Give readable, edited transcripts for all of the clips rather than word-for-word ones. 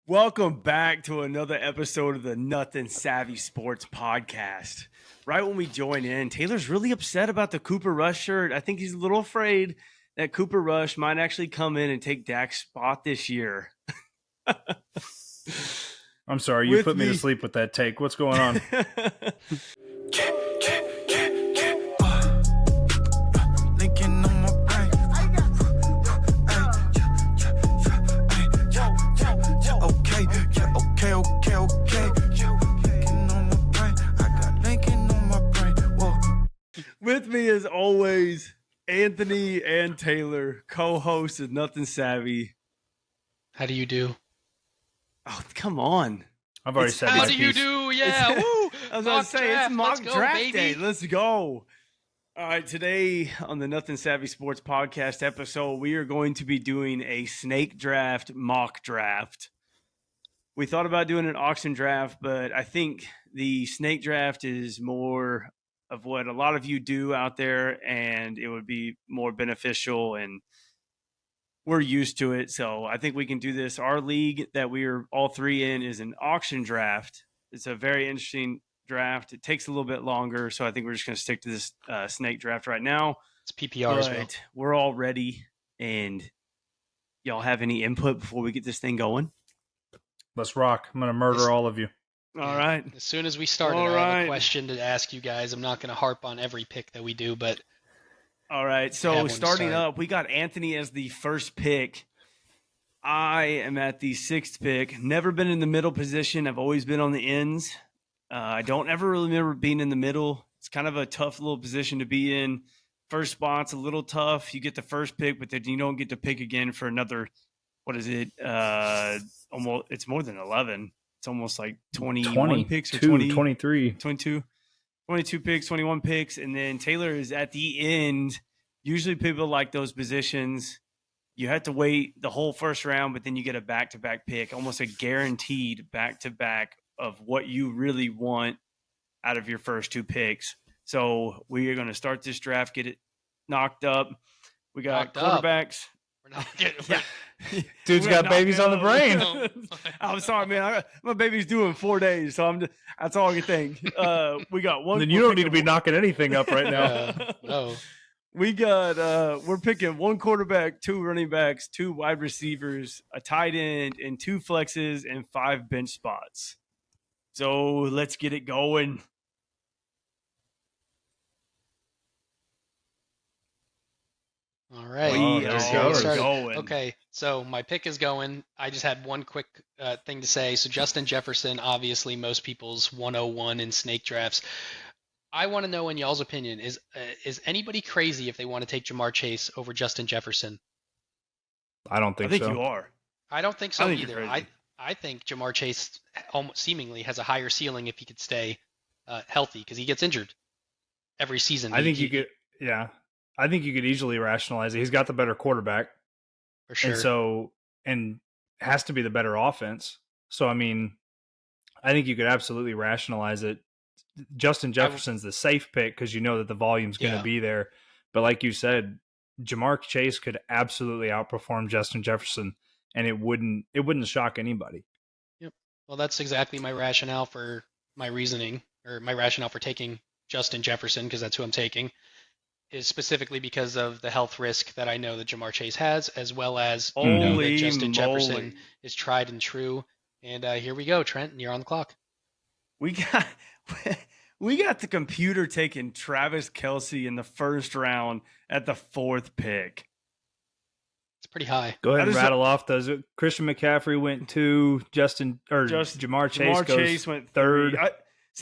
Welcome back to another episode of the Nothin Savvy Sports Podcast. Right when we join in, Taylor's really upset about the Cooper Rush shirt. I think he's a little afraid that Cooper Rush might actually come in and take Dak's spot this year. I'm sorry, you put me to sleep with that take. What's going on? With me, as always, Anthony and Taylor, co-hosts of Nothin Savvy. How do you do? Oh, come on. I've already said How my do piece. you do? Yeah, woo! I was going to say, it's mock draft baby. day. Let's go. All right, today on the Nothin Savvy Sports Podcast episode, we are going to be doing a snake draft mock draft. We thought about doing an auction draft, but I think the snake draft is more of what a lot of you do out there, and it would be more beneficial, and we're used to it. So I think we can do this. Our league that we are all three in is an auction draft. It's a very interesting draft. It takes a little bit longer, so I think we're just going to stick to this snake draft right now. It's PPR as well. We're all ready, and y'all have any input before we get this thing going? Let's rock. I'm going to murder all of you. All right. As soon as we started, I have a question to ask you guys. I'm not going to harp on every pick that we do, but... All right. So starting up, we got Anthony as the first pick. I am at the sixth pick. Never been in the middle position. I've always been on the ends. I don't ever really remember being in the middle. It's kind of a tough little position to be in. First spot's a little tough. You get the first pick, but then you don't get to pick again for another, what is it? Almost, it's more than 11. It's almost like 21 picks or 23. 22 picks, 21 picks. And then Taylor is at the end. Usually people like those positions. You have to wait the whole first round, but then you get a back-to-back pick, almost a guaranteed back-to-back of what you really want out of your first two picks. So we are going to start this draft, get it knocked up. We got quarterbacks. We're not getting Dude's got babies on the brain. I'm sorry, man. My baby's due in 4 days, so that's all I can think. We got one. Then you don't need to be knocking anything up right now. No. We got we're picking one quarterback, two running backs, two wide receivers, a tight end, and two flexes and 5 bench spots. So let's get it going. All right. Okay, so my pick is going. I just had one quick thing to say. So Justin Jefferson, obviously most people's 101 in snake drafts. I want to know, in y'all's opinion, is anybody crazy if they want to take Jamar Chase over Justin Jefferson? I don't think so. I think you are. I don't think so either. I think Jamar Chase almost seemingly has a higher ceiling if he could stay healthy, because he gets injured every season. I think you could easily rationalize it. He's got the better quarterback. For sure. And has to be the better offense. So, I mean, I think you could absolutely rationalize it. Justin Jefferson's the safe pick because you know that the volume's going to be there. But like you said, Jamar Chase could absolutely outperform Justin Jefferson, and it wouldn't shock anybody. Yep. Well, that's exactly my rationale for my reasoning, or my rationale for taking Justin Jefferson, because that's who I'm taking, is specifically because of the health risk that I know that Jamar Chase has, as well as that Justin Jefferson is tried and true. And here we go, Trent, you're on the clock. We got the computer taking Travis Kelce in the first round at the 4th pick. It's pretty high. Go ahead and rattle off those. Christian McCaffrey went 2. Jamar Chase went 3rd.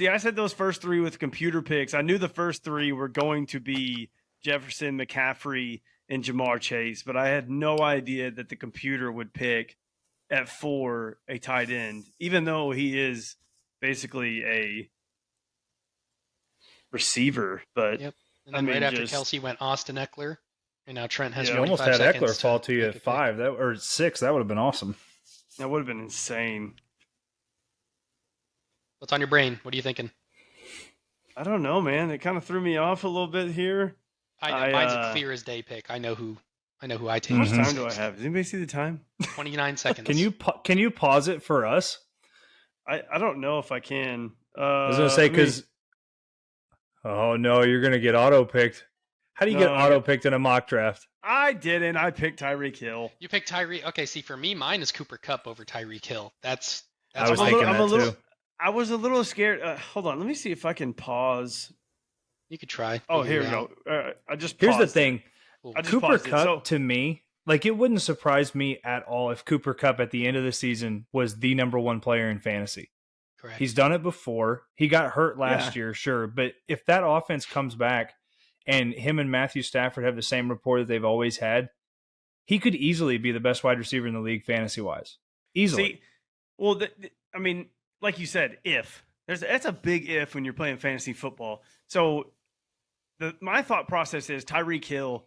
I said those first 3 with computer picks. I knew the first 3 were going to be Jefferson, McCaffrey, and Jamar Chase, but I had no idea that the computer would pick at 4 a tight end, even though he is basically a receiver. But yep. And then after Kelce went Austin Eckler, and now Trent has. You almost had Eckler fall to you at 5 or 6. That would have been awesome. That would have been insane. What's on your brain? What are you thinking? I don't know, man. It kind of threw me off a little bit here. I know mine's a clear as day pick. I know who I know who I take. How much time do I have? Does anybody see the time? 29 seconds. Can you pause it for us? I don't know if I can. I was gonna say because. Oh no, you're gonna get auto picked. How do you get auto picked in a mock draft? I didn't. I picked Tyreek Hill. You picked Tyreek. Okay, see, for me, mine is Cooper Kupp over Tyreek Hill. That's I was thinking that too. I was a little scared. Hold on, let me see if I can pause. You could try. Oh, here we go. I just Here's the thing. Cooper Kupp, to me, like, it wouldn't surprise me at all if Cooper Kupp at the end of the season was the number one player in fantasy. Correct. He's done it before. He got hurt last year, sure. But if that offense comes back and him and Matthew Stafford have the same rapport that they've always had, he could easily be the best wide receiver in the league fantasy-wise. Easily. See, well, I mean, like you said, that's a big if when you're playing fantasy football. So my thought process is Tyreek Hill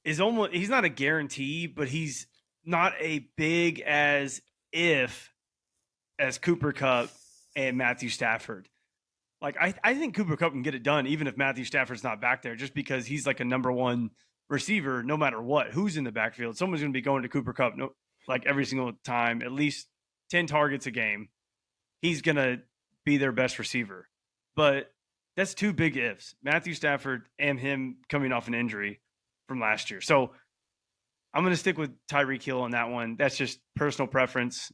is almost, he's not a guarantee, but he's not a big as if as Cooper Kupp and Matthew Stafford. Like, I think Cooper Kupp can get it done even if Matthew Stafford's not back there, just because he's like a number one receiver no matter what. Who's in the backfield? Someone's going to be going to Cooper Kupp like every single time, at least 10 targets a game. He's going to be their best receiver. But that's two big ifs. Matthew Stafford and him coming off an injury from last year. So I'm going to stick with Tyreek Hill on that one. That's just personal preference.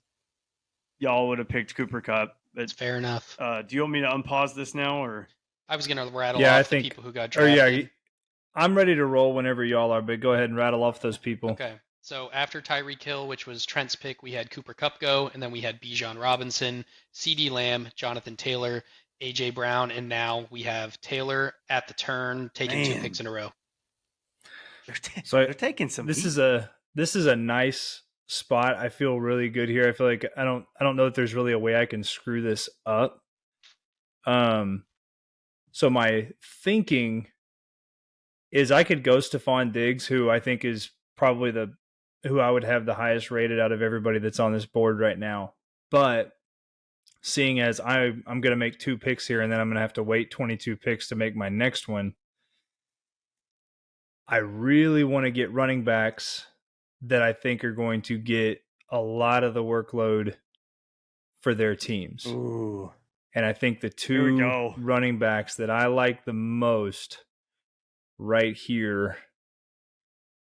Y'all would have picked Cooper Kupp. That's fair enough. Do you want me to unpause this now, or? I was going to rattle off the people who got drafted. I'm ready to roll whenever y'all are, but go ahead and rattle off those people. Okay. So after Tyreek Hill, which was Trent's pick, we had Cooper Kupp go, and then we had Bijan Robinson, CeeDee Lamb, Jonathan Taylor, A.J. Brown, and now we have Taylor at the turn, taking 2 picks in a row. They're taking some. This is a nice spot. I feel really good here. I feel like I don't know if there's really a way I can screw this up. So my thinking is I could go Stephon Diggs, who I think is probably who I would have the highest rated out of everybody that's on this board right now. But seeing as I'm going to make 2 picks here, and then I'm going to have to wait 22 picks to make my next one, I really want to get running backs that I think are going to get a lot of the workload for their teams. Ooh. And I think the 2 running backs that I like the most right here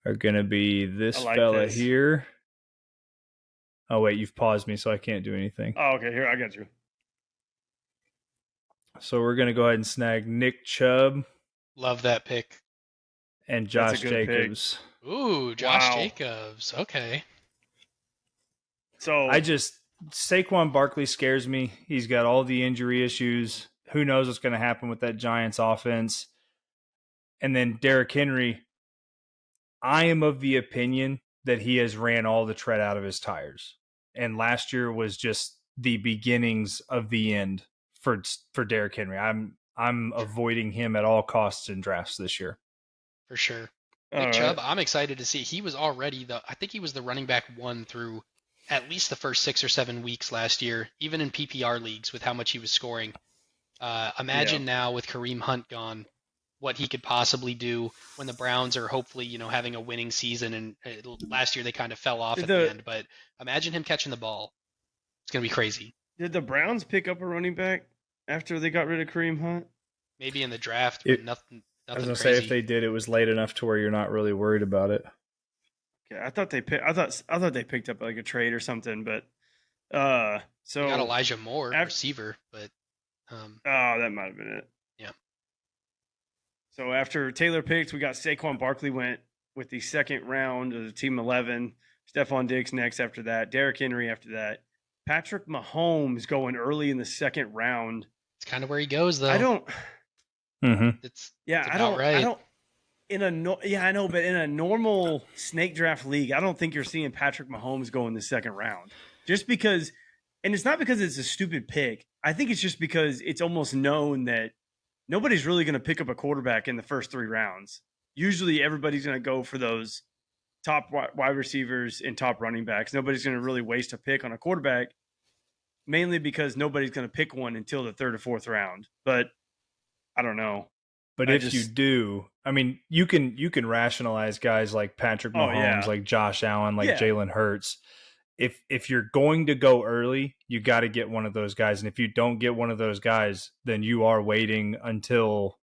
are going to be this fella here. Oh, wait, you've paused me, so I can't do anything. Oh, okay, here, I got you. So we're going to go ahead and snag Nick Chubb. Love that pick. And Josh Jacobs. Pick. Ooh, Josh Jacobs. Okay. So Saquon Barkley scares me. He's got all the injury issues. Who knows what's going to happen with that Giants offense? And then Derrick Henry, I am of the opinion that he has ran all the tread out of his tires. And last year was just the beginnings of the end for Derrick Henry. I'm avoiding him at all costs in drafts this year. For sure. Nick Chubb, I'm excited to see. He was already I think he was the running back 1 through at least the first 6 or 7 weeks last year, even in PPR leagues with how much he was scoring. Imagine now with Kareem Hunt gone, what he could possibly do when the Browns are hopefully, having a winning season. And last year they kind of fell off at the end, but imagine him catching the ball. It's going to be crazy. Did the Browns pick up a running back after they got rid of Kareem Hunt? Maybe in the draft, but nothing I was going to say, if they did, it was late enough to where you're not really worried about it. Okay, I thought they picked up like a trade or something, but so they got Elijah Moore, receiver, but that might have been it. Yeah. So after Taylor picked, we got Saquon Barkley went with the second round of the team 11. Stephon Diggs next after that. Derrick Henry after that. Patrick Mahomes going early in the second round. It's kind of where he goes, though. I don't. Mm-hmm. I know, but in a normal snake draft league, I don't think you're seeing Patrick Mahomes go in the second round. Just because, and it's not because it's a stupid pick. I think it's just because it's almost known that nobody's really going to pick up a quarterback in the first 3 rounds. Usually everybody's going to go for those top wide receivers and top running backs. Nobody's going to really waste a pick on a quarterback, mainly because nobody's going to pick one until the 3rd or 4th round. But I don't know. But if you do, I mean, you can rationalize guys like Patrick Mahomes, like Josh Allen, like Jalen Hurts. If you're going to go early, you got to get one of those guys. And if you don't get one of those guys, then you are waiting until,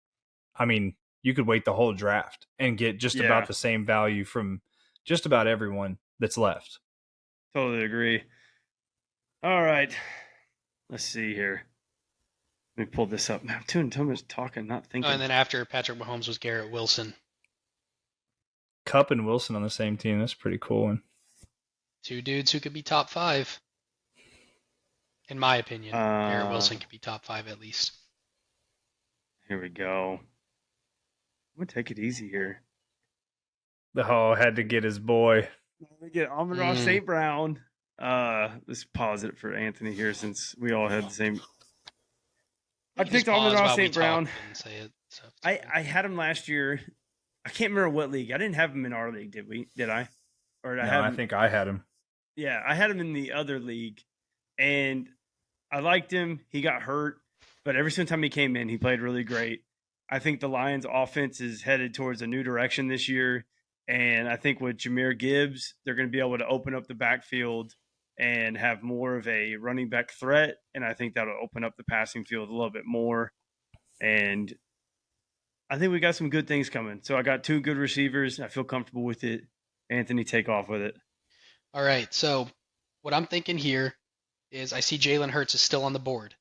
I mean, you could wait the whole draft and get just about the same value from just about everyone that's left. Totally agree. All right. Let's see here. Let me pull this up. I'm doing too much talking, not thinking. Oh, and then after Patrick Mahomes was Garrett Wilson. Kupp and Wilson on the same team. That's a pretty cool one. Two dudes who could be top 5. In my opinion. Garrett Wilson could be top 5 at least. Here we go. I'm going to take it easy here. Oh, had to get his boy. Let me get Amon-Ra St. Brown. Let's pause it for Anthony here since we all had the same. I picked Amon-Ra St. Brown. I had him last year. I can't remember what league. I didn't have him in our league, did I? Or did I think I had him. Yeah, I had him in the other league, and I liked him. He got hurt, but every single time he came in, he played really great. I think the Lions' offense is headed towards a new direction this year, and I think with Jahmyr Gibbs, they're going to be able to open up the backfield and have more of a running back threat, and I think that'll open up the passing field a little bit more. And I think we got some good things coming. So I got 2 good receivers. I feel comfortable with it. Anthony, take off with it. All right. So what I'm thinking here is I see Jalen Hurts is still on the board.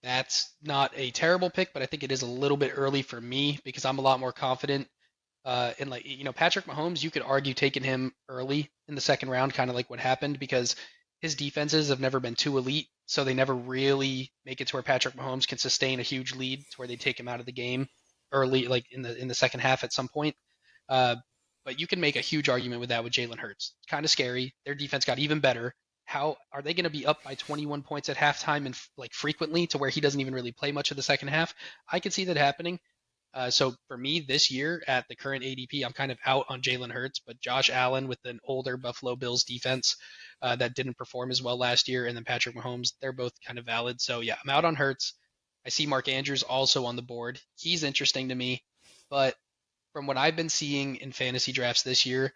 That's not a terrible pick, but I think it is a little bit early for me because I'm a lot more confident in, like, Patrick Mahomes. You could argue taking him early in the second round, kind of like what happened, because his defenses have never been too elite, so they never really make it to where Patrick Mahomes can sustain a huge lead to where they take him out of the game early, like in the second half at some point. But you can make a huge argument with that with Jalen Hurts. It's kind of scary. Their defense got even better. How are they going to be up by 21 points at halftime and like frequently to where he doesn't even really play much of the second half? I could see that happening. So for me this year at the current ADP, I'm kind of out on Jalen Hurts, but Josh Allen with an older Buffalo Bills defense that didn't perform as well last year, and then Patrick Mahomes, they're both kind of valid. So yeah, I'm out on Hurts. I see Mark Andrews also on the board. He's interesting to me, but from what I've been seeing in fantasy drafts this year,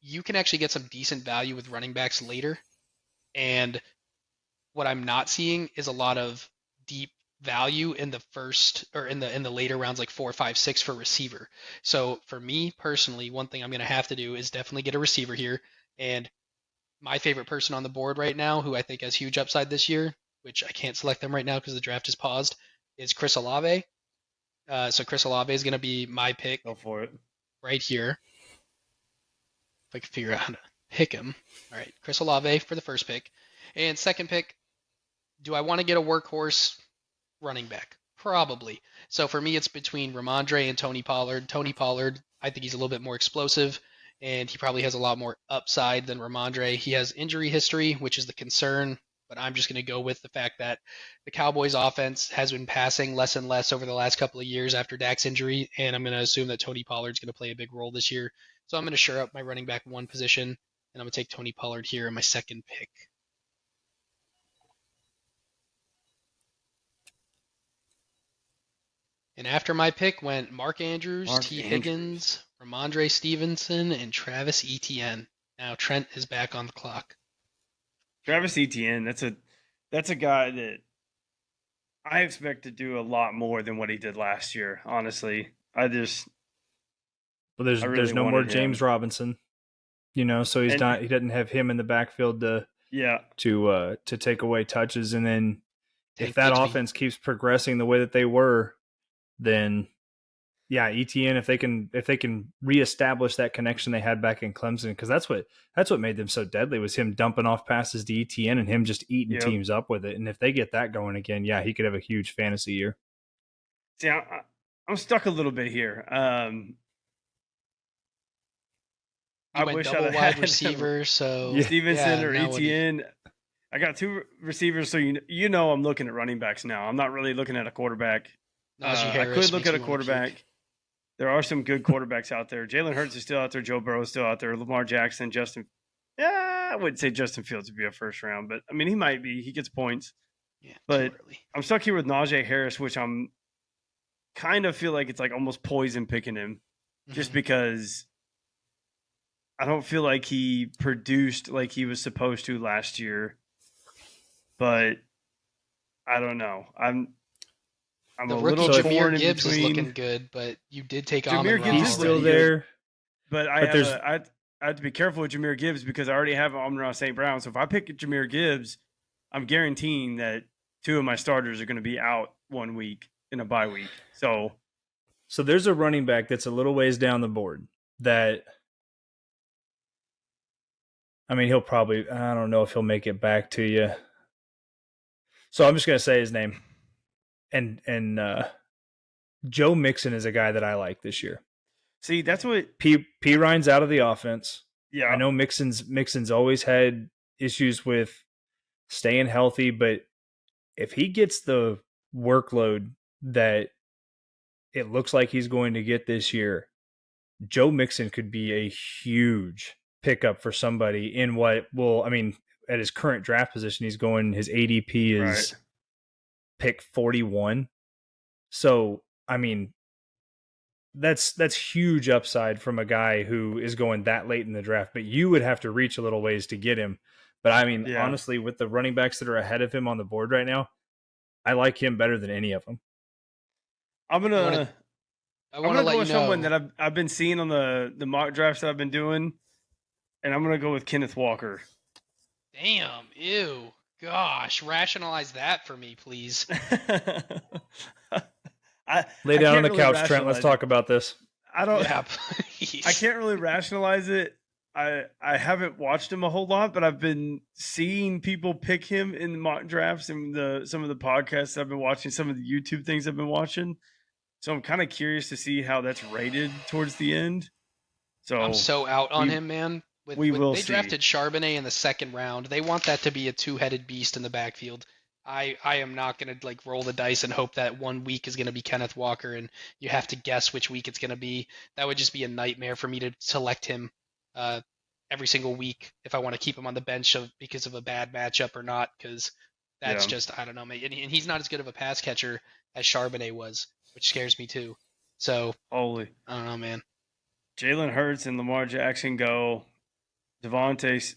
you can actually get some decent value with running backs later. And what I'm not seeing is a lot of deep value in the first or in the later rounds, like 4, 5, 6 for receiver. So for me personally, one thing I'm going to have to do is definitely get a receiver here. And my favorite person on the board right now, who I think has huge upside this year, which I can't select them right now because the draft is paused, is Chris Olave. So Chris Olave is going to be my pick. Go for it. Right here. If I can figure out how to pick him. All right, Chris Olave for the first pick. And second pick, do I want to get a workhorse running back? Probably. So for me, it's between Ramondre and Tony Pollard. Tony Pollard, I think he's a little bit more explosive, and he probably has a lot more upside than Ramondre. He has injury history, which is the concern, but I'm just going to go with the fact that the Cowboys offense has been passing less and less over the last couple of years after Dak's injury, and I'm going to assume that Tony Pollard's going to play a big role this year. So I'm going to shore up my running back 1 position, and I'm going to take Tony Pollard here in my second pick. And after my pick went Mark Andrews, T. Higgins, Ramondre Stevenson, and Travis Etienne. Now Trent is back on the clock. Travis Etienne, that's a guy that I expect to do a lot more than what he did last year. Honestly, there's no more James Robinson, so he doesn't have him in the backfield to take away touches. And then if that offense keeps progressing the way that they were, then Etienne, if they can reestablish that connection they had back in Clemson, because that's what made them so deadly, was him dumping off passes to Etienne and him just eating teams up with it. And if they get that going again, he could have a huge fantasy year. See, I'm stuck a little bit here. I wish double wide receiver, so Stevenson or Etienne. I got 2 receivers, so I'm looking at running backs now. I'm not really looking at a quarterback. I could look at a quarterback. There are some good quarterbacks out there. Jalen Hurts is still out there. Joe Burrow is still out there. Lamar Jackson, I wouldn't say Justin Fields would be a first round, but I mean, he might be. He gets points. Yeah, but I'm stuck here with Najee Harris, which I'm kind of feel like it's like almost poison picking him, just because I don't feel like he produced like he was supposed to last year. But I don't know. I'm the a rookie little Jahmyr torn in Gibbs is between. looking good, but you did take Jahmyr Amon Gibbs He's is Ra still looking already. there. But I have to be careful with Jahmyr Gibbs because I already have Amon-Ra St. Brown. So if I pick Jahmyr Gibbs, I'm guaranteeing that 2 of my starters are going to be out 1 week in a bye week. So there's a running back that's a little ways down the board that, I mean, he'll probably, I don't know if he'll make it back to you. So I'm just going to say his name. And Joe Mixon is a guy that I like this year. see, that's what P Ryan's out of the offense. Yeah, I know Mixon's always had issues with staying healthy, but if he gets the workload that it looks like he's going to get this year, Joe Mixon could be a huge pickup for somebody in what will, I mean, at his current draft position, his ADP is pick 41. So, I mean, that's huge upside from a guy who is going that late in the draft, but you would have to reach a little ways to get him. But I mean, honestly, with the running backs that are ahead of him on the board right now, I like him better than any of them. I want to go with someone that I've been seeing on the mock drafts that I've been doing, and I'm going to go with Kenneth Walker. Damn, ew, gosh, rationalize that for me, please. Lay down on the couch, Trent. Let's talk about this. I can't really rationalize it. I haven't watched him a whole lot, but I've been seeing people pick him in the mock drafts and some of the podcasts I've been watching, some of the YouTube things I've been watching. So I'm kind of curious to see how that's rated towards the end. So I'm so out on him, man. They drafted Charbonnet in the second round. They want that to be a two-headed beast in the backfield. I am not going to roll the dice and hope that 1 week is going to be Kenneth Walker and you have to guess which week it's going to be. That would just be a nightmare for me to select him every single week if I want to keep him on the bench because of a bad matchup or not, because that's just, I don't know, man. And he's not as good of a pass catcher as Charbonnet was, which scares me too. So, I don't know, man. Jalen Hurts and Lamar Jackson go. Devontae Smith.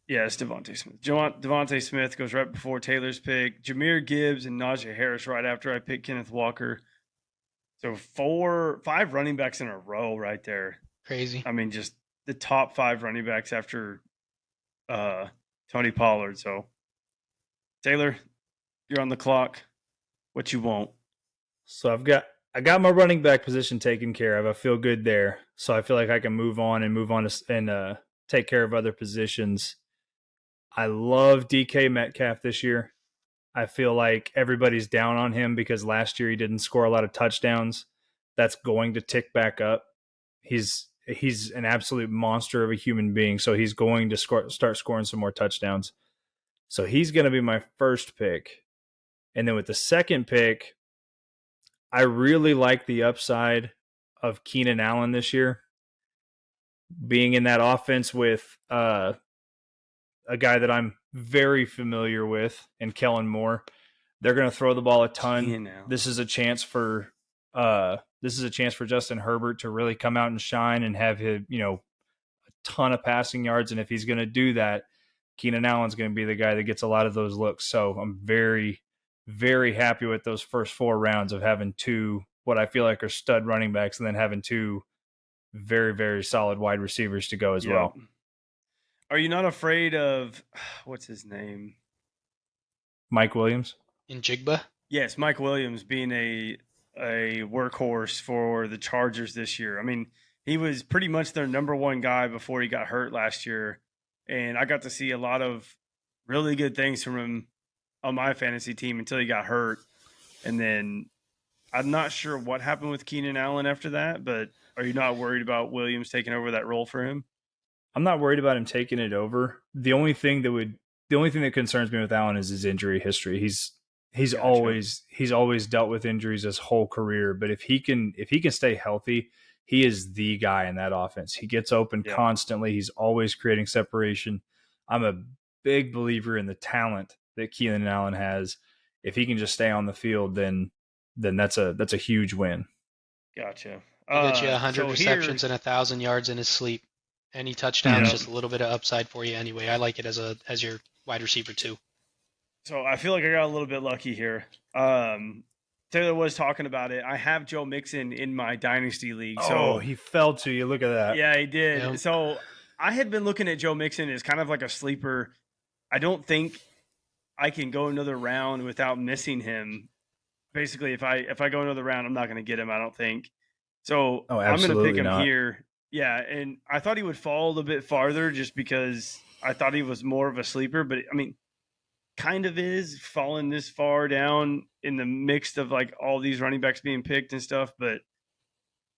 Devontae Smith goes right before Taylor's pick. Jahmyr Gibbs and Najee Harris right after I pick Kenneth Walker. So 5 running backs in a row right there. Crazy. I mean, just the top 5 running backs after Tony Pollard. So Taylor, you're on the clock. What you want? So I got my running back position taken care of. I feel good there. So I feel like I can move on and take care of other positions. I love DK Metcalf this year. I feel like everybody's down on him because last year he didn't score a lot of touchdowns. That's going to tick back up. He's an absolute monster of a human being, so he's going to start scoring some more touchdowns. So he's going to be my first pick. And then with the second pick, I really like the upside of Keenan Allen this year. Being in that offense with a guy that I'm very familiar with, and Kellen Moore, they're going to throw the ball a ton. This is a chance for Justin Herbert to really come out and shine and have his, a ton of passing yards. And if he's going to do that, Keenan Allen's going to be the guy that gets a lot of those looks. So I'm very, very happy with those first 4 rounds of having 2 what I feel like are stud running backs and then having 2 very, very solid wide receivers to go as well. Are you not afraid of what's his name? Mike Williams? Njigba? Yes, Mike Williams being a workhorse for the Chargers this year. I mean, he was pretty much their number 1 guy before he got hurt last year. And I got to see a lot of really good things from him on my fantasy team until he got hurt. And then I'm not sure what happened with Keenan Allen after that, but are you not worried about Williams taking over that role for him? I'm not worried about him taking it over. The only thing that concerns me with Allen is his injury history. He's always dealt with injuries his whole career, but if he can stay healthy, he is the guy in that offense. He gets open constantly. He's always creating separation. I'm a big believer in the talent that Keenan Allen has. If he can just stay on the field, then then that's a huge win. Gotcha. He'll get you 100 receptions and 1,000 yards in his sleep. Any touchdowns, just a little bit of upside for you anyway. I like it as your wide receiver too. So I feel like I got a little bit lucky here. Taylor was talking about it. I have Joe Mixon in my dynasty league. So he fell to you. Look at that. Yeah, he did. Yep. So I had been looking at Joe Mixon as kind of like a sleeper. I don't think I can go another round without missing him. Basically, if I go another round, I'm not going to get him, I don't think. So I'm going to pick him here. Yeah, and I thought he would fall a little bit farther just because I thought he was more of a sleeper. But, I mean, kind of is falling this far down in the mix of, like, all these running backs being picked and stuff. But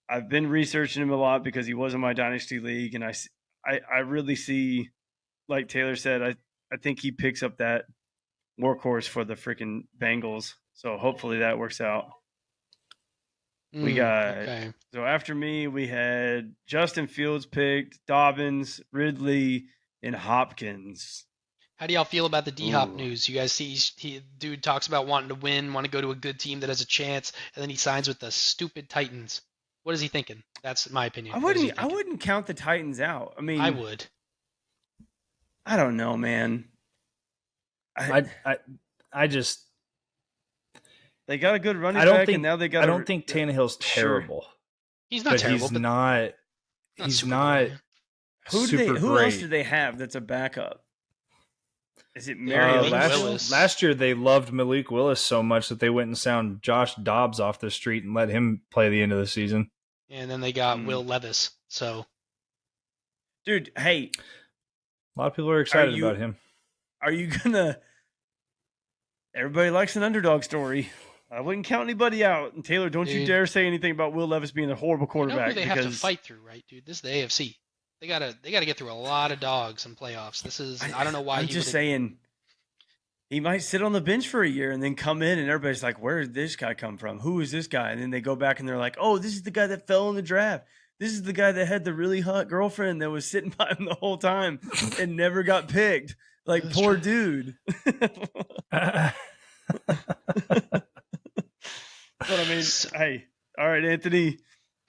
I've been researching him a lot because he was in my dynasty league. And I really see, like Taylor said, I think he picks up that workhorse for the freaking Bengals. So hopefully that works out. We got So after me, we had Justin Fields picked, Dobbins, Ridley, and Hopkins. How do y'all feel about the D-Hop news? You guys see, dude talks about wanting to win, want to go to a good team that has a chance, and then he signs with the stupid Titans. What is he thinking? That's my opinion. I wouldn't count the Titans out. I mean, I would. I don't know, man. I just. They got a good running back, and now they got. I don't think Tannehill's terrible. Sure. He's not terrible. He's not. Who else do they have that's a backup? Is it Malik Willis? Last year they loved Malik Willis so much that they went and sound Josh Dobbs off the street and let him play the end of the season. And then they got Will Levis. So, dude, hey, a lot of people are excited about him. Are you gonna? Everybody likes an underdog story. I wouldn't count anybody out. And Taylor, don't you dare say anything about Will Levis being a horrible quarterback. You know who they have to fight through, right, dude? This is the AFC. They gotta get through a lot of dogs in playoffs. This is I don't know why. I'm just saying, he might sit on the bench for a year and then come in, and everybody's like, "Where did this guy come from? Who is this guy?" And then they go back and they're like, "Oh, this is the guy that fell in the draft. This is the guy that had the really hot girlfriend that was sitting by him the whole time and never got picked." Like, that's poor dude. But I mean, hey, all right, Anthony.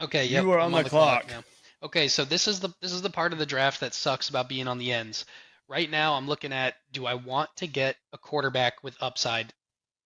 Okay, you are on the clock now. Okay, so this is the part of the draft that sucks about being on the ends. Right now, I'm looking at, do I want to get a quarterback with upside?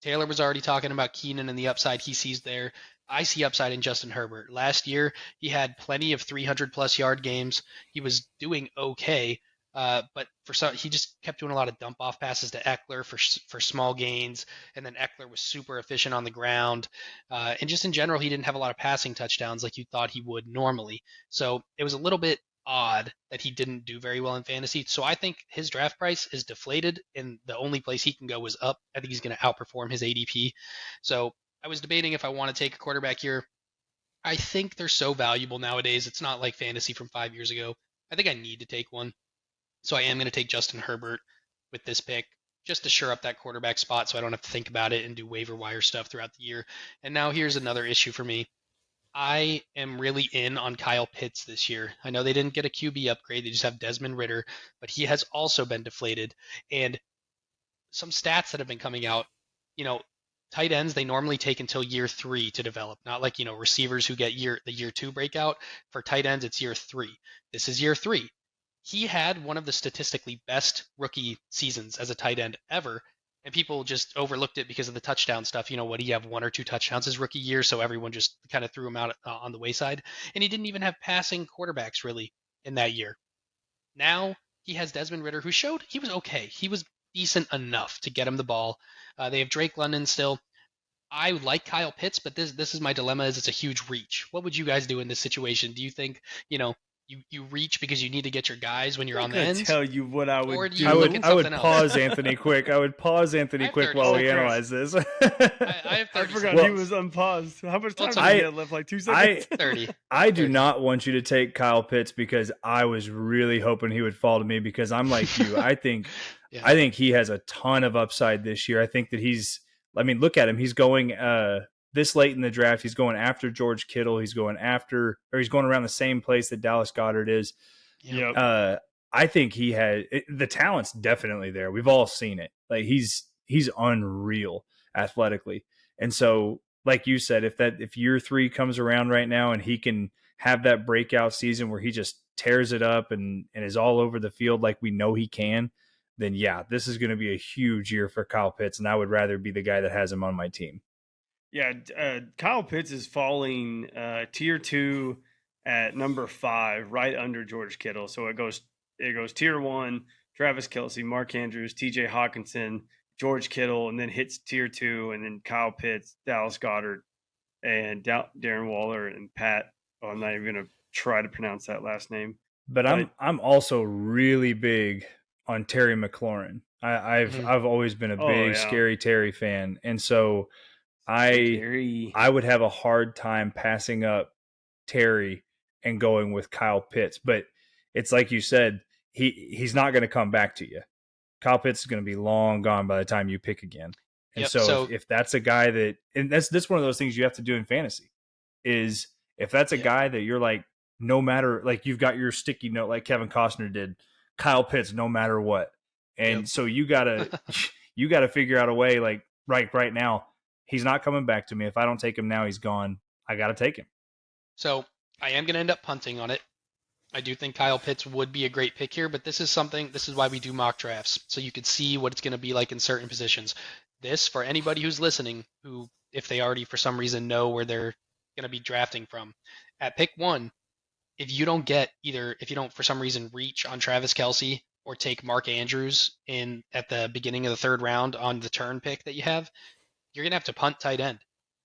Taylor was already talking about Keenan and the upside he sees there. I see upside in Justin Herbert. Last year, he had plenty of 300-plus yard games. He was doing okay. But he just kept doing a lot of dump-off passes to Eckler for small gains, and then Eckler was super efficient on the ground. And just in general, he didn't have a lot of passing touchdowns like you thought he would normally. So it was a little bit odd that he didn't do very well in fantasy. So I think his draft price is deflated, and the only place he can go is up. I think he's going to outperform his ADP. So I was debating if I want to take a quarterback here. I think they're so valuable nowadays. It's not like fantasy from 5 years ago. I think I need to take one. So I am going to take Justin Herbert with this pick just to shore up that quarterback spot so I don't have to think about it and do waiver wire stuff throughout the year. And now here's another issue for me. I am really in on Kyle Pitts this year. I know they didn't get a QB upgrade. They just have Desmond Ridder, but he has also been deflated. And some stats that have been coming out, tight ends, they normally take until year 3 to develop. Not like, receivers who get the year 2 breakout. For tight ends, it's year 3. This is year 3. He had one of the statistically best rookie seasons as a tight end ever, and people just overlooked it because of the touchdown stuff. What do you have, 1 or 2 touchdowns his rookie year? So everyone just kind of threw him out on the wayside. And he didn't even have passing quarterbacks really in that year. Now he has Desmond Ridder, who showed he was okay. He was decent enough to get him the ball. They have Drake London still. I like Kyle Pitts, but this is my dilemma: is it's a huge reach. What would you guys do in this situation? Do you think you reach because you need to get your guys when you're on the ends? I tell you what I would do. I would pause Anthony quick. I would pause Anthony quick while we analyze this. I forgot he was unpaused. How much time do you have left? Like 2 seconds? 30. I do not want you to take Kyle Pitts because I was really hoping he would fall to me because I'm like you. I think he has a ton of upside this year. I think that look at him. He's going this late in the draft. He's going after George Kittle. He's going around the same place that Dallas Goedert is. Yep. I think the talent's definitely there. We've all seen it. Like he's unreal athletically. And so like you said, if year 3 comes around right now and he can have that breakout season where he just tears it up and is all over the field like we know he can, then yeah, this is going to be a huge year for Kyle Pitts, and I would rather be the guy that has him on my team. Yeah, Kyle Pitts is falling tier 2 at number 5, right under George Kittle. So it goes tier 1, Travis Kelce, Mark Andrews, T.J. Hawkinson, George Kittle, and then hits tier 2, and then Kyle Pitts, Dallas Goedert, and Darren Waller and Pat. Oh, I'm not even going to try to pronounce that last name. But I'm also really big on Terry McLaurin. I've always been a big Scary Terry fan, and so I would have a hard time passing up Terry and going with Kyle Pitts. But it's like you said, he's not going to come back to you. Kyle Pitts is going to be long gone by the time you pick again. And so if that's a guy that, and that's one of those things you have to do in fantasy, is if that's a guy that you're like, no matter, like you've got your sticky note like Kevin Costner did, Kyle Pitts, no matter what. And so you gotta figure out a way, like right now, he's not coming back to me. If I don't take him now, he's gone. I got to take him. So I am going to end up punting on it. I do think Kyle Pitts would be a great pick here, but this is why we do mock drafts, so you could see what it's going to be like in certain positions. This, for anybody who's listening, who, if they already for some reason know where they're going to be drafting from, at pick 1, if you don't for some reason reach on Travis Kelce or take Mark Andrews at the beginning of the 3rd round on the turn pick that you have, you're going to have to punt tight end,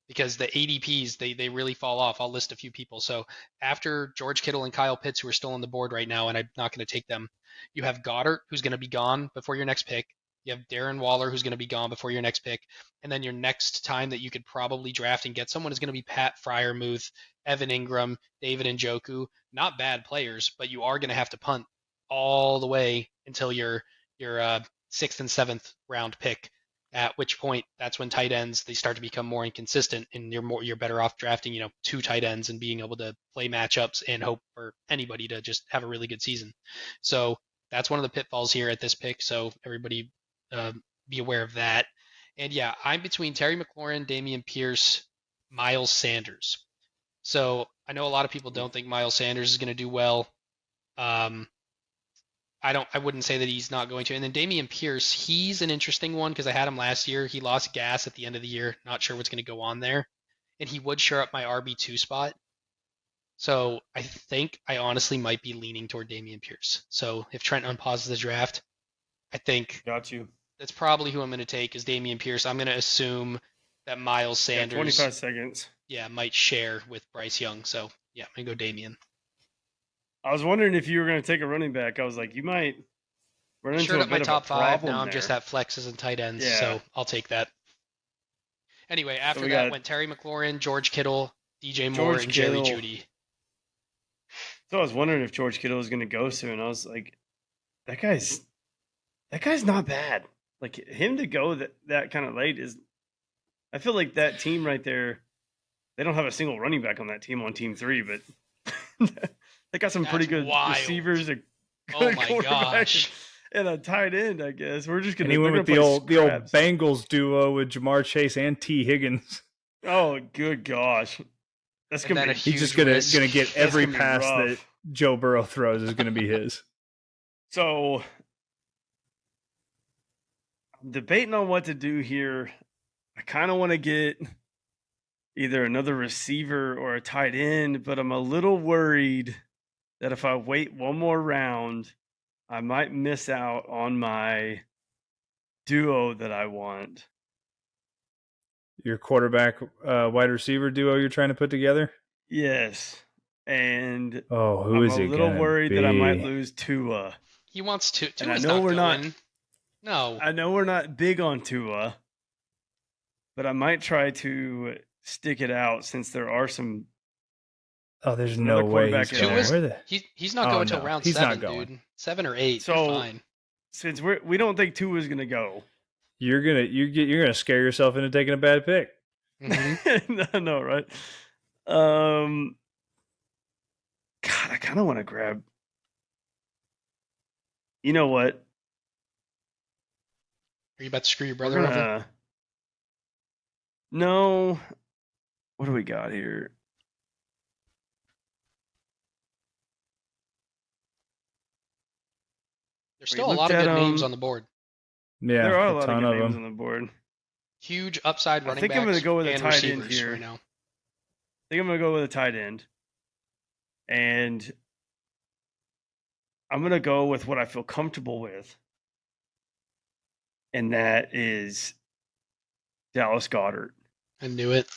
because the ADPs, they really fall off. I'll list a few people. So after George Kittle and Kyle Pitts, who are still on the board right now, and I'm not going to take them, you have Goddard, who's going to be gone before your next pick. You have Darren Waller, who's going to be gone before your next pick. And then your next time that you could probably draft and get someone is going to be Pat Freiermuth, Evan Ingram, David Njoku. Not bad players, but you are going to have to punt all the way until your 6th and 7th round pick. At which point, that's when tight ends, they start to become more inconsistent, and you're better off drafting 2 tight ends and being able to play matchups and hope for anybody to just have a really good season. So that's one of the pitfalls here at this pick. So everybody be aware of that. And yeah, I'm between Terry McLaurin, Dameon Pierce, Miles Sanders. So I know a lot of people don't think Miles Sanders is going to do well. I wouldn't say that he's not going to. And then Dameon Pierce, he's an interesting one because I had him last year. He lost gas at the end of the year. Not sure what's going to go on there. And he would shore up my RB2 spot. So I think I honestly might be leaning toward Dameon Pierce. So if Trent unpauses the draft, I think that's probably who I'm going to take is Dameon Pierce. I'm going to assume that Miles Sanders 25 seconds. Yeah, might share with Bryce Young. So yeah, I'm going to go Dameon. I was wondering if you were going to take a running back. I was like, you might run into a bit my top of a problem 5. Now I'm there. just at flexes and tight ends, so I'll take that. Anyway, after that went Terry McLaurin, George Kittle, DJ Moore, and Jerry Jeudy. So I was wondering if George Kittle was going to go soon. I was like, that guy's not bad. Like him to go that kind of late is. I feel like that team right there. They don't have a single running back on that team on team 3, but. They got some pretty good receivers, a good quarterback, and a tight end. I guess we're just gonna. And he went with the old Bengals duo with Jamar Chase and T Higgins. Oh, good gosh, that's gonna be. He's just gonna get every pass that Joe Burrow throws is gonna be his. So, I'm debating on what to do here. I kind of want to get either another receiver or a tight end, but I'm a little worried that if I wait one more round, I might miss out on my duo that I want. Your quarterback wide receiver duo you're trying to put together? Yes. And who is it? I'm a little worried that I might lose Tua. He wants to. And I know we're not. No. I know we're not big on Tua, but I might try to stick it out since there are some. Oh, there's no way he's not going until round 7, dude. 7 or 8. So fine. Since we don't think Tua's gonna go, you're gonna scare yourself into taking a bad pick. Mm-hmm. No, right? God, I kind of want to grab. You know what? Are you about to screw your brother over? No. What do we got here? There's still a lot of good names on the board. Yeah, there are a lot of good names on the board. Huge upside running backs. I think I'm going to go with a tight end here. Right now. I think I'm going to go with a tight end. And I'm going to go with what I feel comfortable with. And that is Dallas Goedert. I knew it.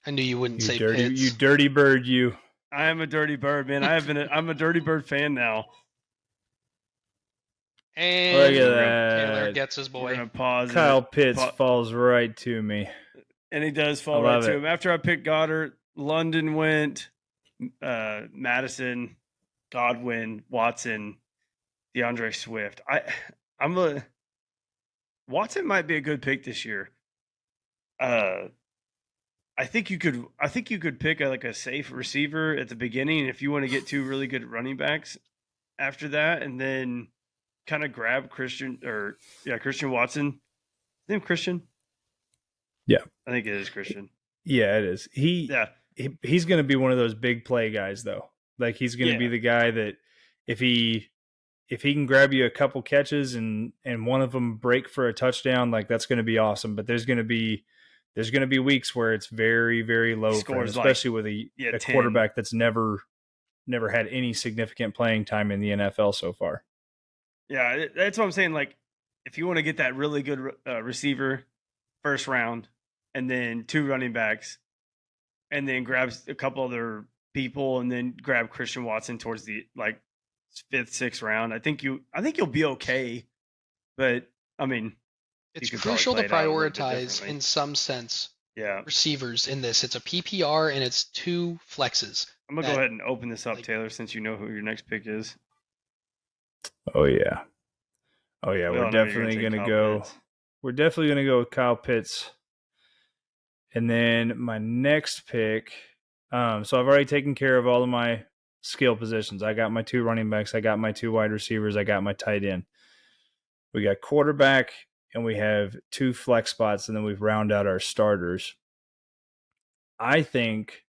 I knew you wouldn't say Pitts. You dirty bird, you. I am a dirty bird, man. I'm a dirty bird fan now. And look at that. Taylor gets his boy. We're gonna pause. Kyle Pitts falls right to me. And he does fall right to him. After I picked Goddard, London went, Madison, Godwin, Watson, DeAndre Swift. Watson might be a good pick this year. I think you could pick a safe receiver at the beginning if you want to get two really good running backs after that, and then kind of grab Christian Watson. Is his name Christian? Yeah, I think it is Christian. Yeah, it is. He's going to be one of those big play guys, though. Like he's going to be the guy that if he can grab you a couple catches and one of them break for a touchdown, like that's going to be awesome. But there's going to be weeks where it's very, very low for him, especially with a quarterback that's never had any significant playing time in the NFL so far. Yeah, that's what I'm saying. Like, if you want to get that really good receiver first round, and then two running backs, and then grabs a couple other people, and then grab Christian Watson towards the fifth, sixth round, I think you'll be okay. But I mean, it's crucial to prioritize in some sense. Yeah, receivers in this. It's a PPR and it's two flexes. I'm gonna go ahead and open this up, Taylor, since you know who your next pick is. Oh yeah. We're definitely gonna go. We're definitely gonna go with Kyle Pitts. And then my next pick. So I've already taken care of all of my skill positions. I got my two running backs. I got my two wide receivers. I got my tight end. We got quarterback, and we have two flex spots, and then we've round out our starters. I think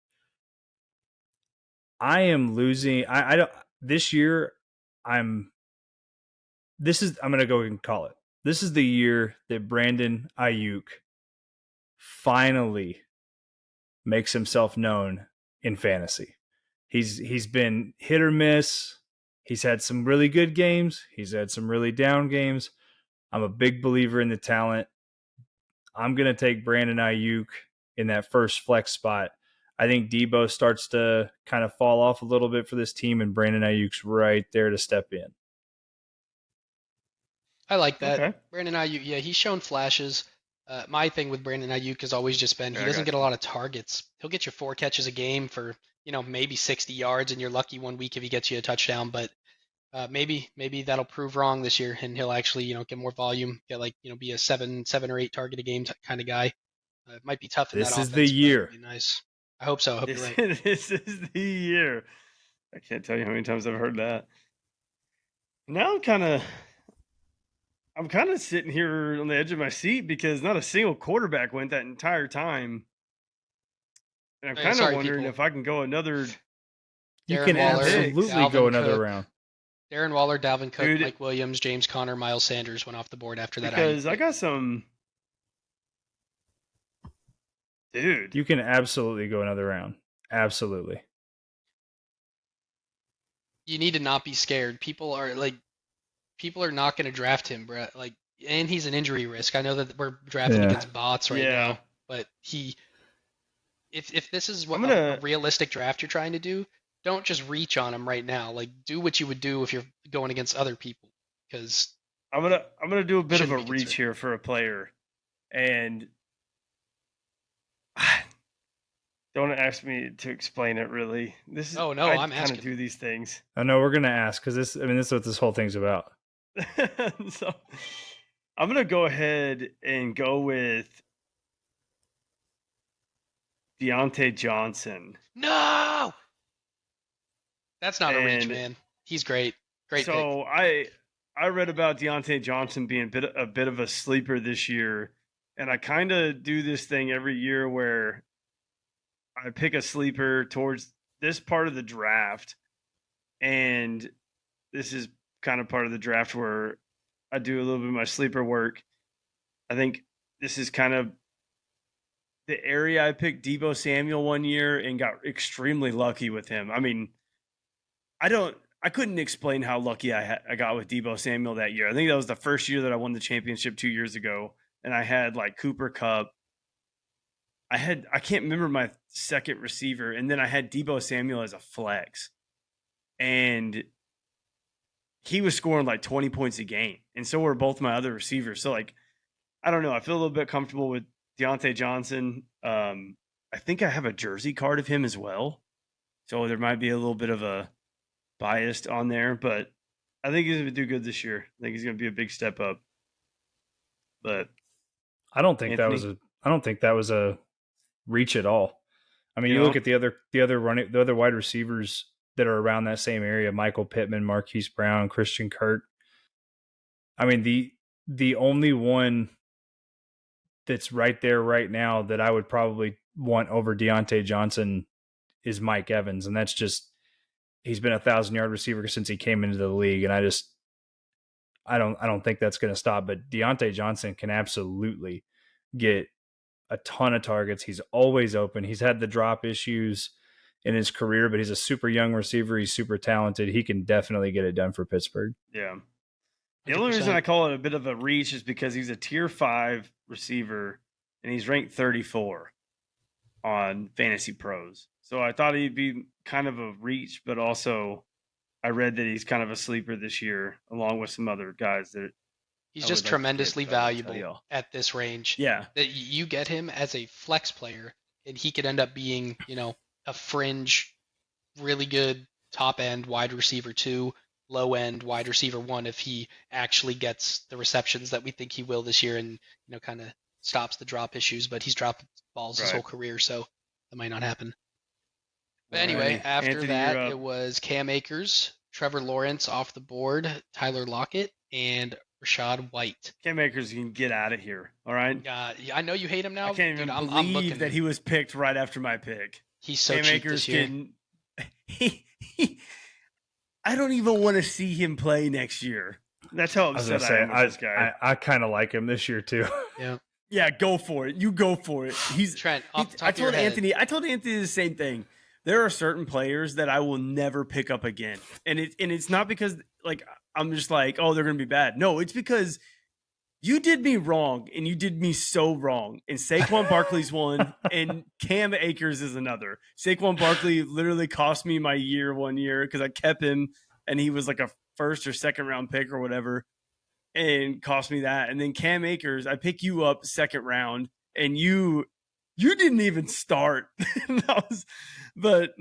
I am losing. I don't. This year, I'm going to go and call it. This is the year that Brandon Ayuk finally makes himself known in fantasy. He's been hit or miss. He's had some really good games. He's had some really down games. I'm a big believer in the talent. I'm going to take Brandon Ayuk in that first flex spot. I think Debo starts to kind of fall off a little bit for this team, and Brandon Ayuk's right there to step in. I like that. Okay. Brandon Ayuk, yeah, he's shown flashes. My thing with Brandon Ayuk has always just been he doesn't get a lot of targets. He'll get you 4 catches a game for, maybe 60 yards, and you're lucky one week if he gets you a touchdown. But maybe that'll prove wrong this year, and he'll actually, get more volume, get be a 7 or 8 target a game kind of guy. It might be tough in that offense. This is the year. Be nice. I hope so. I hope you're right. This is the year. I can't tell you how many times I've heard that. Now I'm kind of sitting here on the edge of my seat because not a single quarterback went that entire time. And I'm kind of wondering if I can go another. You can absolutely go another round. Darren Waller, Dalvin Cook, Mike Williams, James Conner, Miles Sanders went off the board after that. Because I got some. Dude. You can absolutely go another round. Absolutely. You need to not be scared. People are not going to draft him, bro. And he's an injury risk. I know that we're drafting against bots right now, but if this is what a realistic draft you're trying to do, don't just reach on him right now. Do what you would do if you're going against other people. Because I'm gonna do a bit of a reach here for a player, and don't ask me to explain it. Really, this is I'm kind asking. of do these things. I know we're gonna ask because this is what this whole thing's about. So I'm gonna go ahead and go with Deontay Johnson. No, that's not a reach, man. He's great. Great. So pick. I read about Deontay Johnson being a bit of a sleeper this year, And I kind of do this thing every year where I pick a sleeper towards this part of the draft. And this is kind of part of the draft where I do a little bit of my sleeper work. I think this is kind of the area I picked Deebo Samuel one year and got extremely lucky with him. I mean, I couldn't explain how lucky I got with Deebo Samuel that year. I think that was the first year that I won the championship 2 years ago, and I had like Cooper Kupp. I can't remember my second receiver, and then I had Deebo Samuel as a flex, and he was scoring like 20 points a game, and so were both my other receivers. So like, I don't know. I feel a little bit comfortable with Deontay Johnson. I think I have a jersey card of him as well, so there might be a little bit of a biased on there, but I think he's going to do good this year. I think he's going to be a big step up. But I don't think that was a reach at all. I mean, you look at the other wide receivers that are around that same area: Michael Pittman, Marquise Brown, Christian Kirk. I mean, the only one that's right there right now that I would probably want over Deontay Johnson is Mike Evans, and that's just he's been a 1,000-yard receiver since he came into the league, and I don't think that's going to stop. But Deontay Johnson can absolutely get a ton of targets. He's always open. He's had the drop issues in his career, but he's a super young receiver. He's super talented. He can definitely get it done for Pittsburgh. Yeah. The only reason I call it a bit of a reach is because he's a tier 5 receiver and he's ranked 34 on Fantasy Pros. So I thought he'd be kind of a reach, but also I read that he's kind of a sleeper this year, along with some other guys that he's just tremendously valuable at this range. Yeah. That you get him as a flex player and he could end up being, a fringe, really good top end wide receiver 2, low end wide receiver 1 if he actually gets the receptions that we think he will this year and, kind of stops the drop issues, but he's dropped balls his whole career, so that might not happen. But anyway, after Anthony, that, it was Cam Akers, Trevor Lawrence off the board, Tyler Lockett, and Rashad White. Cam Akers can get out of here, all right? I know you hate him now. I can't even believe that he was picked right after my pick. He's so Cam cheap Akers this year. I don't even want to see him play next year. That's how upset I am with this guy. I kind of like him this year too. Yeah. Yeah, go for it. You go for it. He's Trent. I told Anthony the same thing. There are certain players that I will never pick up again, and it's not because like I'm just like, oh, they're gonna be bad. No, it's because you did me wrong, and you did me so wrong. And Saquon Barkley's one, and Cam Akers is another. Saquon Barkley literally cost me my year 1 year because I kept him, and he was like a first or second round pick or whatever, and cost me that. And then Cam Akers, I pick you up second round, and you didn't even start. But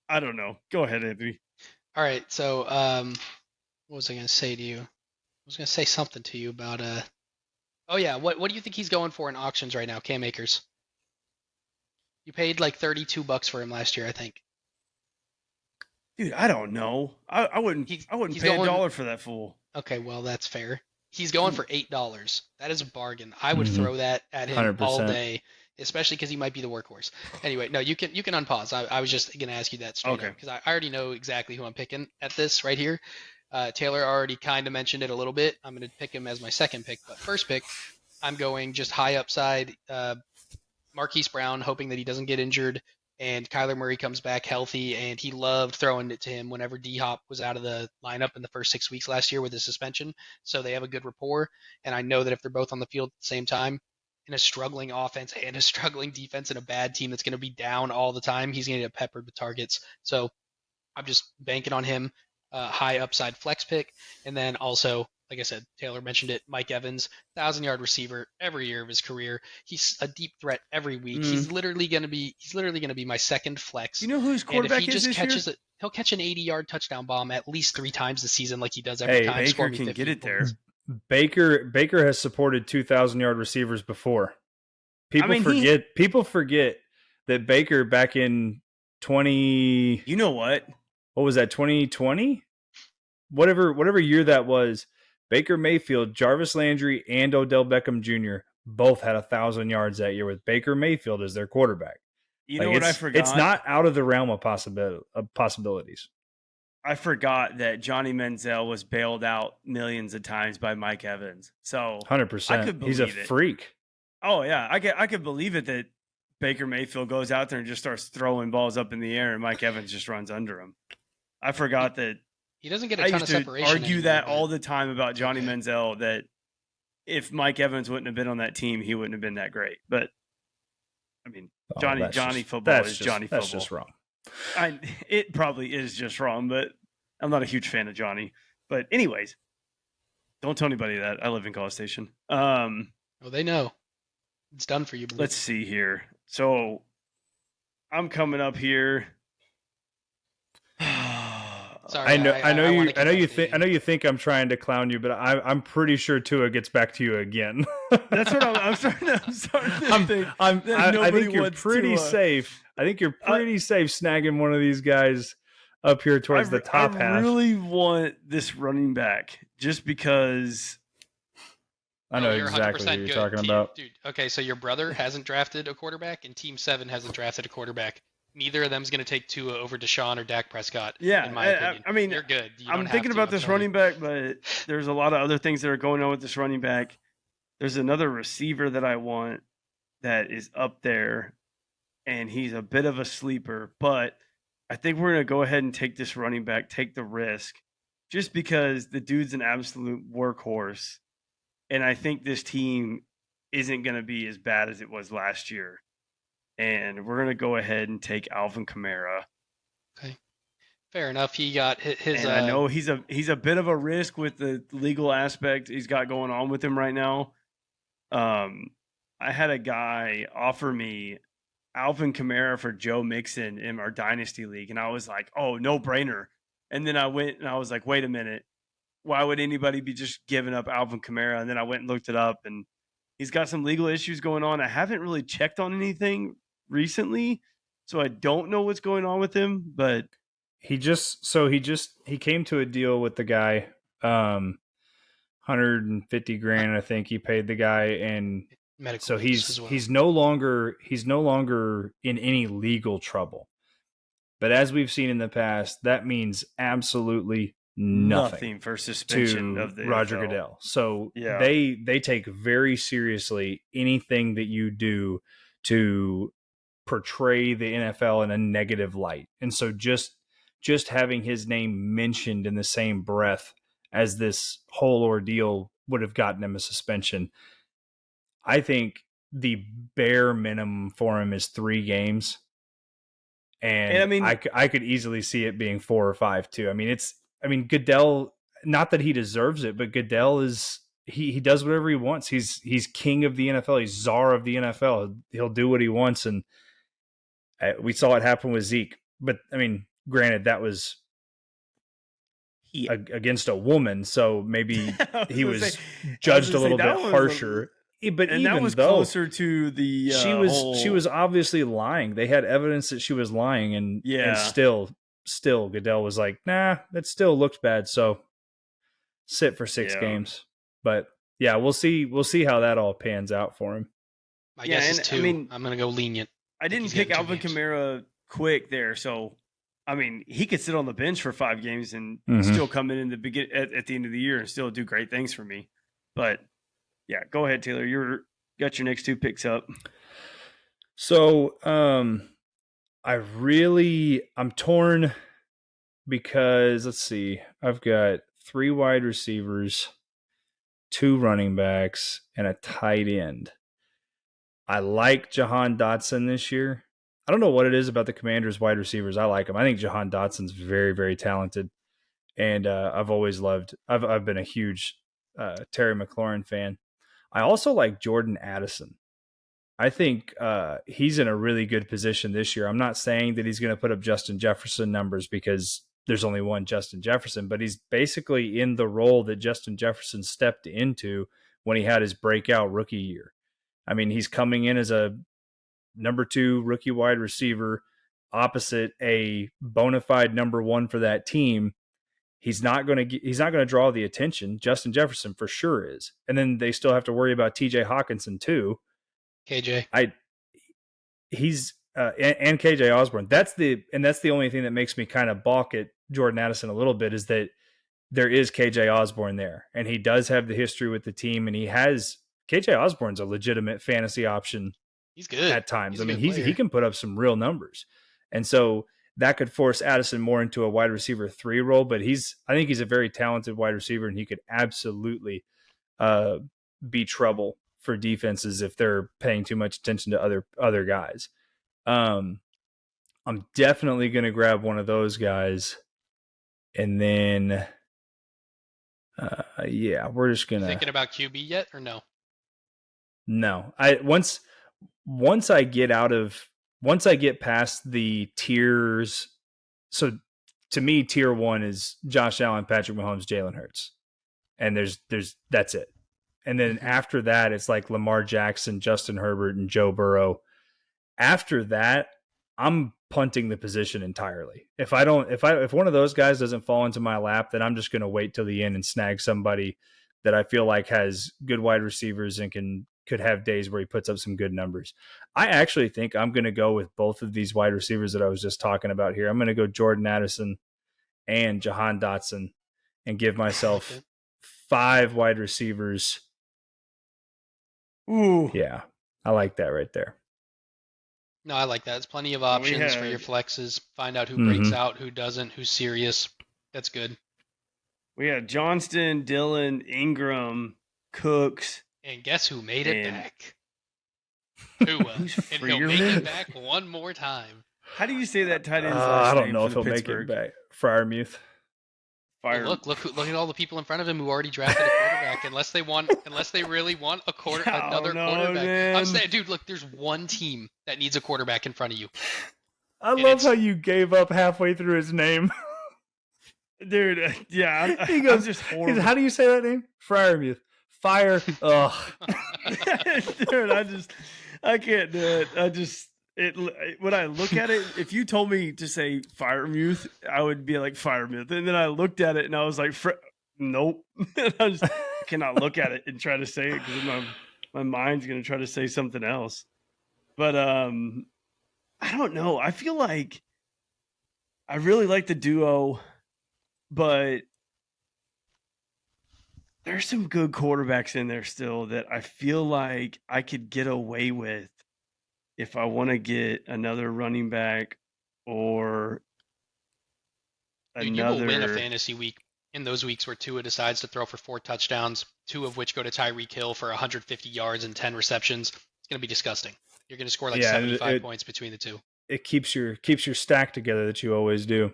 I don't know. Go ahead, Anthony. All right. So, what was I going to say to you? I was going to say something to you about Oh yeah, what do you think he's going for in auctions right now, Cam Akers? You paid like $32 for him last year, I think. Dude, I don't know. I wouldn't pay $1 for that fool. Okay, well that's fair. He's going for $8. That is a bargain. I would throw that at him 100%. All day, especially because he might be the workhorse. Anyway, no, you can unpause. I was just gonna ask you that straight up because I already know exactly who I'm picking at this right here. Taylor already kind of mentioned it a little bit. I'm going to pick him as my second pick, but first pick, I'm going just high upside Marquise Brown, hoping that he doesn't get injured and Kyler Murray comes back healthy, and he loved throwing it to him whenever D-Hop was out of the lineup in the first 6 weeks last year with his suspension. So they have a good rapport, and I know that if they're both on the field at the same time, in a struggling offense and a struggling defense and a bad team that's going to be down all the time, he's going to get peppered with targets. So I'm just banking on him. High upside flex pick. And then also, like I said, Taylor mentioned it, Mike Evans, 1,000-yard receiver every year of his career. He's a deep threat every week. He's literally going to be my second flex. You know who his quarterback is this year? He'll catch an 80-yard touchdown bomb at least 3 times this season, like he does every time. Baker can get it there. Baker has supported 2,000-yard receivers before. People forget that Baker back in 20. You know what? What was that? 2020? Whatever year that was. Baker Mayfield, Jarvis Landry, and Odell Beckham Jr. both had 1,000 yards that year with Baker Mayfield as their quarterback. You know what I forgot? It's not out of the realm of possibilities. I forgot that Johnny Manziel was bailed out millions of times by Mike Evans. So 100%. He's a freak. Oh yeah, I could believe it that Baker Mayfield goes out there and just starts throwing balls up in the air, and Mike Evans just runs under him. I forgot that he doesn't get a ton of separation. I used to argue that all the time about Johnny Manziel, that if Mike Evans wouldn't have been on that team, he wouldn't have been that great. But I mean, Johnny football is Johnny football. That's just wrong. It probably is just wrong, but I'm not a huge fan of Johnny. But anyways, don't tell anybody that. I live in College Station. Oh, they know. It's done for you. Let's see here. So I'm coming up here. Sorry, I know you think I'm trying to clown you, but I'm pretty sure Tua gets back to you again. That's what I'm starting to think. I think you're pretty safe. I think you're pretty safe snagging one of these guys up here towards the top half. I really want this running back just because. I know exactly what you're talking about. Dude, okay, so your brother hasn't drafted a quarterback, and Team 7 hasn't drafted a quarterback. Neither of them is going to take Tua over Deshaun or Dak Prescott. Yeah, in my opinion. I mean, you're good. I'm thinking about this running back, but there's a lot of other things that are going on with this running back. There's another receiver that I want that is up there, and he's a bit of a sleeper. But I think we're going to go ahead and take this running back, take the risk, just because the dude's an absolute workhorse, and I think this team isn't going to be as bad as it was last year. And we're going to go ahead and take Alvin Kamara. Okay. Fair enough. He got his. And I know he's a bit of a risk with the legal aspect he's got going on with him right now. I had a guy offer me Alvin Kamara for Joe Mixon in our Dynasty League, and I was like, oh, no brainer. And then I went and I was like, wait a minute. Why would anybody be just giving up Alvin Kamara? And then I went and looked it up, and he's got some legal issues going on. I haven't really checked on anything recently, so I don't know what's going on with him, but he came to a deal with the guy, 150 grand, I think he paid the guy, and so he's no longer in any legal trouble. But as we've seen in the past, that means absolutely nothing for suspension of the Roger NFL. Goodell. So they take very seriously anything that you do to portray the NFL in a negative light. And so just having his name mentioned in the same breath as this whole ordeal would have gotten him a suspension. I think the bare minimum for him is 3 games. And I mean, I could easily see it being 4 or 5 too. I mean, Goodell, not that he deserves it, but Goodell is, he does whatever he wants. He's king of the NFL. He's czar of the NFL. He'll do what he wants. And we saw it happen with Zeke. But I mean, granted, that was against a woman, so maybe he was judged a little bit harsher. But and even that was though closer to the she was obviously lying. They had evidence that she was lying, and still Goodell was like, nah, that still looked bad. So sit for 6 games. But yeah, we'll see how that all pans out for him. My guess is 2. I mean, I'm gonna go lenient. I didn't pick Alvin Kamara quick there, so I mean, he could sit on the bench for 5 games and still come in the at the end of the year and still do great things for me. But yeah, go ahead, Taylor. Got your next 2 picks up. So I'm torn because let's see, I've got 3 wide receivers, 2 running backs, and a tight end. I like Jahan Dotson this year. I don't know what it is about the Commanders' wide receivers. I like him. I think Jahan Dotson's very, very talented, and I've been a huge Terry McLaurin fan. I also like Jordan Addison. I think he's in a really good position this year. I'm not saying that he's going to put up Justin Jefferson numbers because there's only one Justin Jefferson, but he's basically in the role that Justin Jefferson stepped into when he had his breakout rookie year. I mean, he's coming in as a number 2 rookie wide receiver opposite a bona fide number 1 for that team. He's not going to draw the attention. Justin Jefferson for sure is. And then they still have to worry about TJ Hawkinson too. KJ. And KJ Osborne. That's the only thing that makes me kind of balk at Jordan Addison a little bit, is that there is KJ Osborne there, and he does have the history with the team, and KJ Osborne's a legitimate fantasy option. He's good at times. He can put up some real numbers. And so that could force Addison more into a wide receiver 3 role, but I think he's a very talented wide receiver, and he could absolutely be trouble for defenses if they're paying too much attention to other guys. I'm definitely going to grab one of those guys. And then, we're just going to... Thinking about QB yet or no? No. Once I get past the tiers, so to me, tier 1 is Josh Allen, Patrick Mahomes, Jalen Hurts. And that's it. And then after that, it's like Lamar Jackson, Justin Herbert, and Joe Burrow. After that, I'm punting the position entirely. If one of those guys doesn't fall into my lap, then I'm just going to wait till the end and snag somebody that I feel like has good wide receivers and could have days where he puts up some good numbers. I actually think I'm going to go with both of these wide receivers that I was just talking about here. I'm going to go Jordan Addison and Jahan Dotson and give myself 5 wide receivers. Ooh. Yeah, I like that right there. No, I like that. It's plenty of options for your flexes. Find out who breaks out, who doesn't, who's serious. That's good. We had Johnston, Dillon, Ingram, Cooks. And guess who made it back? Tua. And he'll make it back one more time. How do you say that tight end's I last don't name know for if he'll Pittsburgh? make it back. Freiermuth. Well, look at all the people in front of him who already drafted a quarterback. Unless they really want another quarterback. Man. I'm saying, dude, look, there's one team that needs a quarterback in front of you. I love how you gave up halfway through his name. Dude, yeah. He goes, I'm just horrible. How do you say that name? Freiermuth. Fire. Ugh. Dude, I can't do it. When I look at it, if you told me to say Freiermuth, I would be like Freiermuth. And then I looked at it and I was like, nope. I cannot look at it and try to say it because my mind's going to try to say something else. But I don't know. I feel like I really like the duo, but there's some good quarterbacks in there still that I feel like I could get away with if I want to get another running back or another. Dude, you will win a fantasy week in those weeks where Tua decides to throw for 4 touchdowns, 2 of which go to Tyreek Hill for 150 yards and 10 receptions. It's going to be disgusting. You're going to score 75 points between the two. It keeps your stack together that you always do.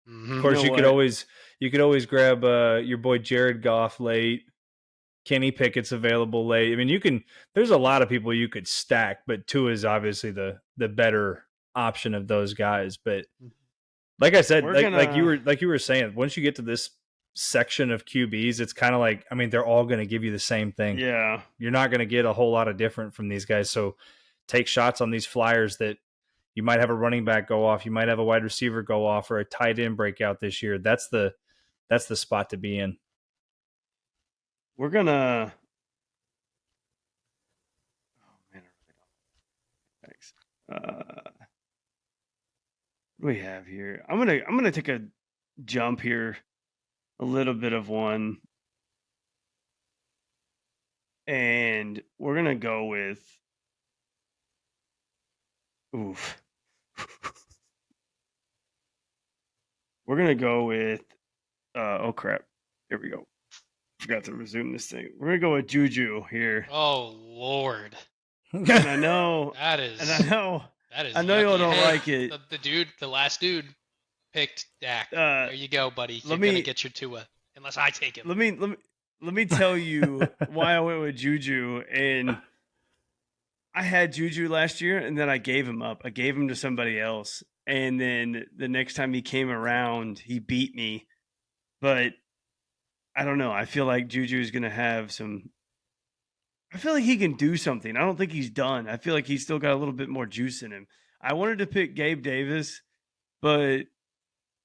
Mm-hmm. Of course, you could always grab your boy Jared Goff late. Kenny Pickett's available late. I mean, there's a lot of people you could stack, but Tua is obviously the better option of those guys. But like I said, like you were saying, once you get to this section of QBs, it's kind of like, I mean, they're all going to give you the same thing. Yeah. You're not going to get a whole lot of different from these guys. So take shots on these flyers that you might have a running back go off. You might have a wide receiver go off or a tight end breakout this year. That's the spot to be in. We're gonna. Oh man, thanks. What do we have here? I'm gonna take a jump here, a little bit of one, and we're gonna go with. Oof. We're gonna go with. Oh crap! Here we go. Forgot to resume this thing. We're gonna go with Juju here. Oh Lord! And I know that is. And I know y'all don't like it. The last dude picked Dak. There you go, buddy. You're gonna get your Tua unless I take him. Let me tell you why I went with Juju. And I had Juju last year, and then I gave him up. I gave him to somebody else, and then the next time he came around, he beat me. But I don't know. I feel like Juju is going to have some. I feel like he can do something. I don't think he's done. I feel like he's still got a little bit more juice in him. I wanted to pick Gabe Davis, but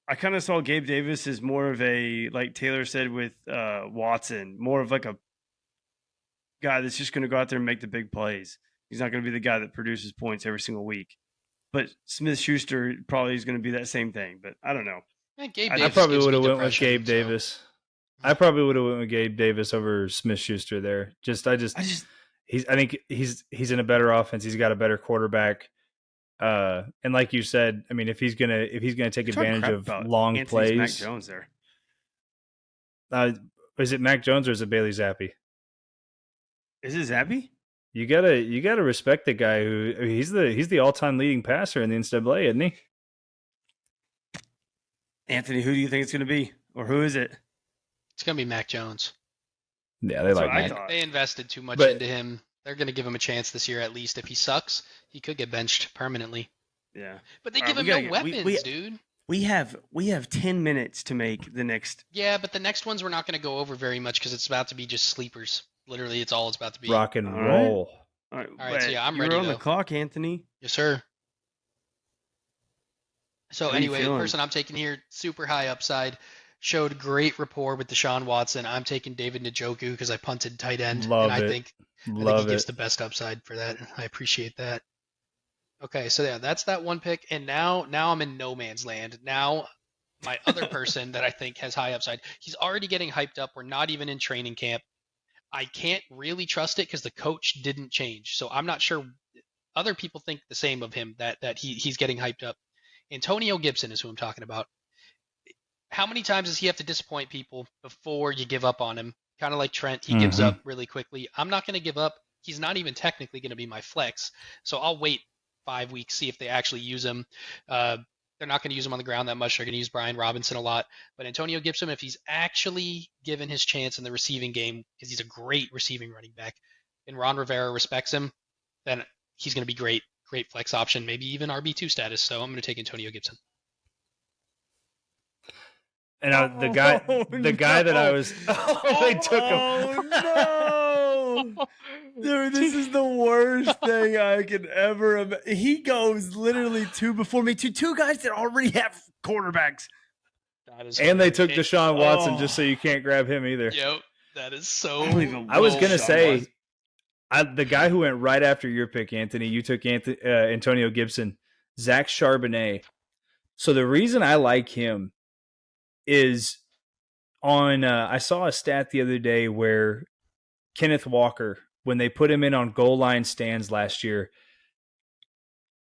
I kind of saw Gabe Davis as more of a, like Taylor said with Watson, more of like a guy that's just going to go out there and make the big plays. He's not going to be the guy that produces points every single week. But Smith-Schuster probably is going to be that same thing. But I don't know. I probably would have went with Gabe Davis. I probably would have went with Gabe Davis over Smith-Schuster there. I think he's in a better offense. He's got a better quarterback. And like you said, I mean, if he's gonna take advantage of long plays, Mac Jones there. Is it Mac Jones or is it Bailey Zappi? Is it Zappi? You gotta respect the guy he's the all-time leading passer in the NCAA, isn't he? Anthony, who do you think it's gonna be, or who is it? It's gonna be Mac Jones. Yeah, they like Mac. They invested too much into him. They're gonna give him a chance this year at least. If he sucks, he could get benched permanently. Yeah, but they give him no weapons, dude. We have 10 minutes to make the next. Yeah, but the next ones we're not going to go over very much because it's about to be just sleepers. Literally, it's all it's about to be. Rock and roll. All right, so yeah, I'm ready. You're on the clock, Anthony. Yes, sir. So anyway, the person I'm taking here, super high upside, showed great rapport with Deshaun Watson. I'm taking David Njoku because I punted tight end, I think he gives the best upside for that. I appreciate that. Okay, so yeah, that's that one pick, and now I'm in no man's land. Now, my other person that I think has high upside, he's already getting hyped up. We're not even in training camp. I can't really trust it because the coach didn't change, so I'm not sure. Other people think the same of him, that he's getting hyped up. Antonio Gibson is who I'm talking about. How many times does he have to disappoint people before you give up on him? Kind of like Trent, he gives up really quickly. I'm not going to give up. He's not even technically going to be my flex, so I'll wait 5 weeks, see if they actually use him. They're not going to use him on the ground that much. They're going to use Brian Robinson a lot. But Antonio Gibson, if he's actually given his chance in the receiving game, because he's a great receiving running back, and Ron Rivera respects him, then he's going to be great flex option, maybe even RB2 status. So I'm going to take Antonio Gibson. And the guy that I was, they took him. Oh no! Dude, this is the worst thing I could ever imagine. He goes literally two before me to two guys that already have quarterbacks. And they took Deshaun Watson just so you can't grab him either. Yep, that is so. I was gonna say, the guy who went right after your pick, Anthony. You took Antonio Gibson, Zach Charbonnet. So the reason I like him is I saw a stat the other day where Kenneth Walker, when they put him in on goal line stands last year,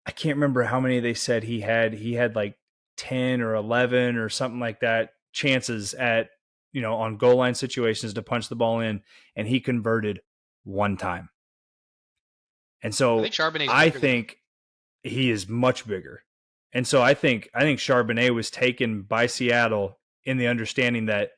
I can't remember how many they said he had. He had like 10 or 11 or something like that chances at, on goal line situations to punch the ball in, and he converted one time. And so I think he is much bigger. And so I think Charbonnet was taken by Seattle in the understanding that,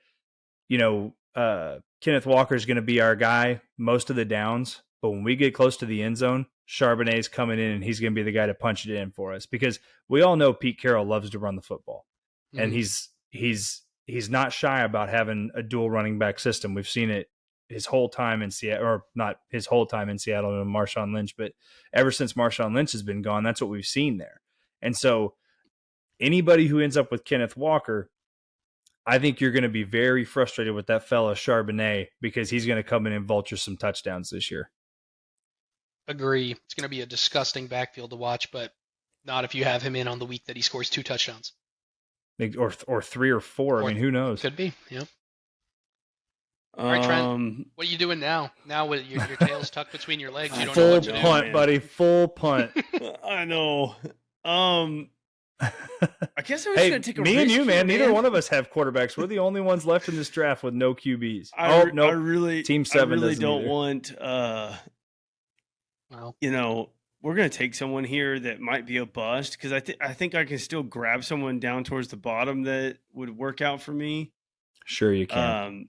Kenneth Walker is going to be our guy most of the downs, but when we get close to the end zone, Charbonnet's coming in and he's going to be the guy to punch it in for us, because we all know Pete Carroll loves to run the football, and he's not shy about having a dual running back system. We've seen it his whole time in Seattle, or not his whole time in Seattle and Marshawn Lynch, but ever since Marshawn Lynch has been gone, that's what we've seen there. And so anybody who ends up with Kenneth Walker, I think you're going to be very frustrated with that fella Charbonnet, because he's going to come in and vulture some touchdowns this year. Agree. It's going to be a disgusting backfield to watch, but not if you have him in on the week that he scores 2 touchdowns. Or 3 or 4. I mean, who knows? Could be, yeah. All right, Trent, what are you doing now? Now with your tail's tucked between your legs, you don't know what to do. Full punt, buddy. Full punt. I know. I guess I was going to take a risk. Me and you, man. Neither one of us have quarterbacks. We're the only ones left in this draft with no QBs. Team 7 I really don't either. want. We're going to take someone here that might be a bust, because I think I can still grab someone down towards the bottom that would work out for me. Sure, you can.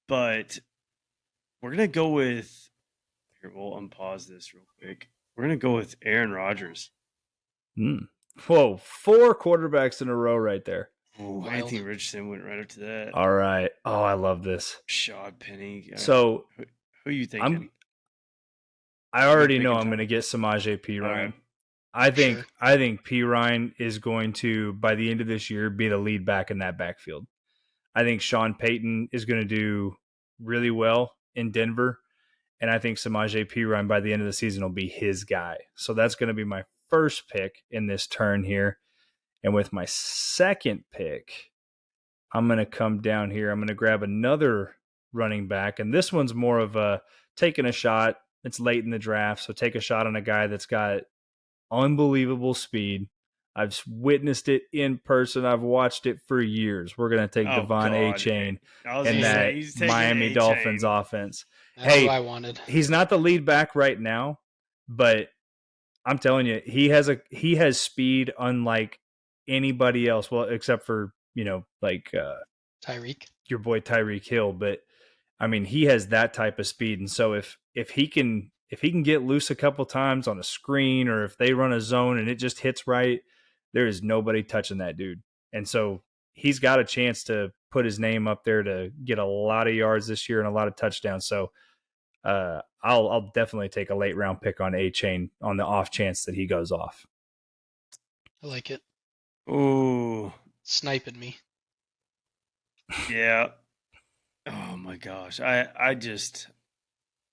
But we're going to go with. Here, we'll unpause this real quick. We're going to go with Aaron Rodgers. Whoa, 4 quarterbacks in a row right there. Oh, Anthony Richardson went right up to that. All right. Oh, I love this. Shad Penny. So, who are you thinking? I already know I'm going to get Samaje P. Ryan. I think P. Ryan is going to, by the end of this year, be the lead back in that backfield. I think Sean Payton is going to do really well in Denver. And I think Samaje P. Ryan by the end of the season will be his guy. So that's going to be my first pick in this turn here. And with my second pick, I'm going to come down here. I'm going to grab another running back. And this one's more of a taking a shot. It's late in the draft. So take a shot on a guy that's got unbelievable speed. I've witnessed it in person. I've watched it for years. We're going to take Devon A-Chain and that Miami Dolphins offense. That's who I wanted. He's not the lead back right now, but I'm telling you, he has speed unlike anybody else. Well, except for, Tyreek, your boy Tyreek Hill. But I mean, he has that type of speed. And so if he can get loose a couple times on a screen, or if they run a zone and it just hits right, there is nobody touching that dude. And so he's got a chance to put his name up there to get a lot of yards this year and a lot of touchdowns. So I'll definitely take a late round pick on A-Chain on the off chance that he goes off. I like it. Ooh, sniping me. Yeah. Oh my gosh. I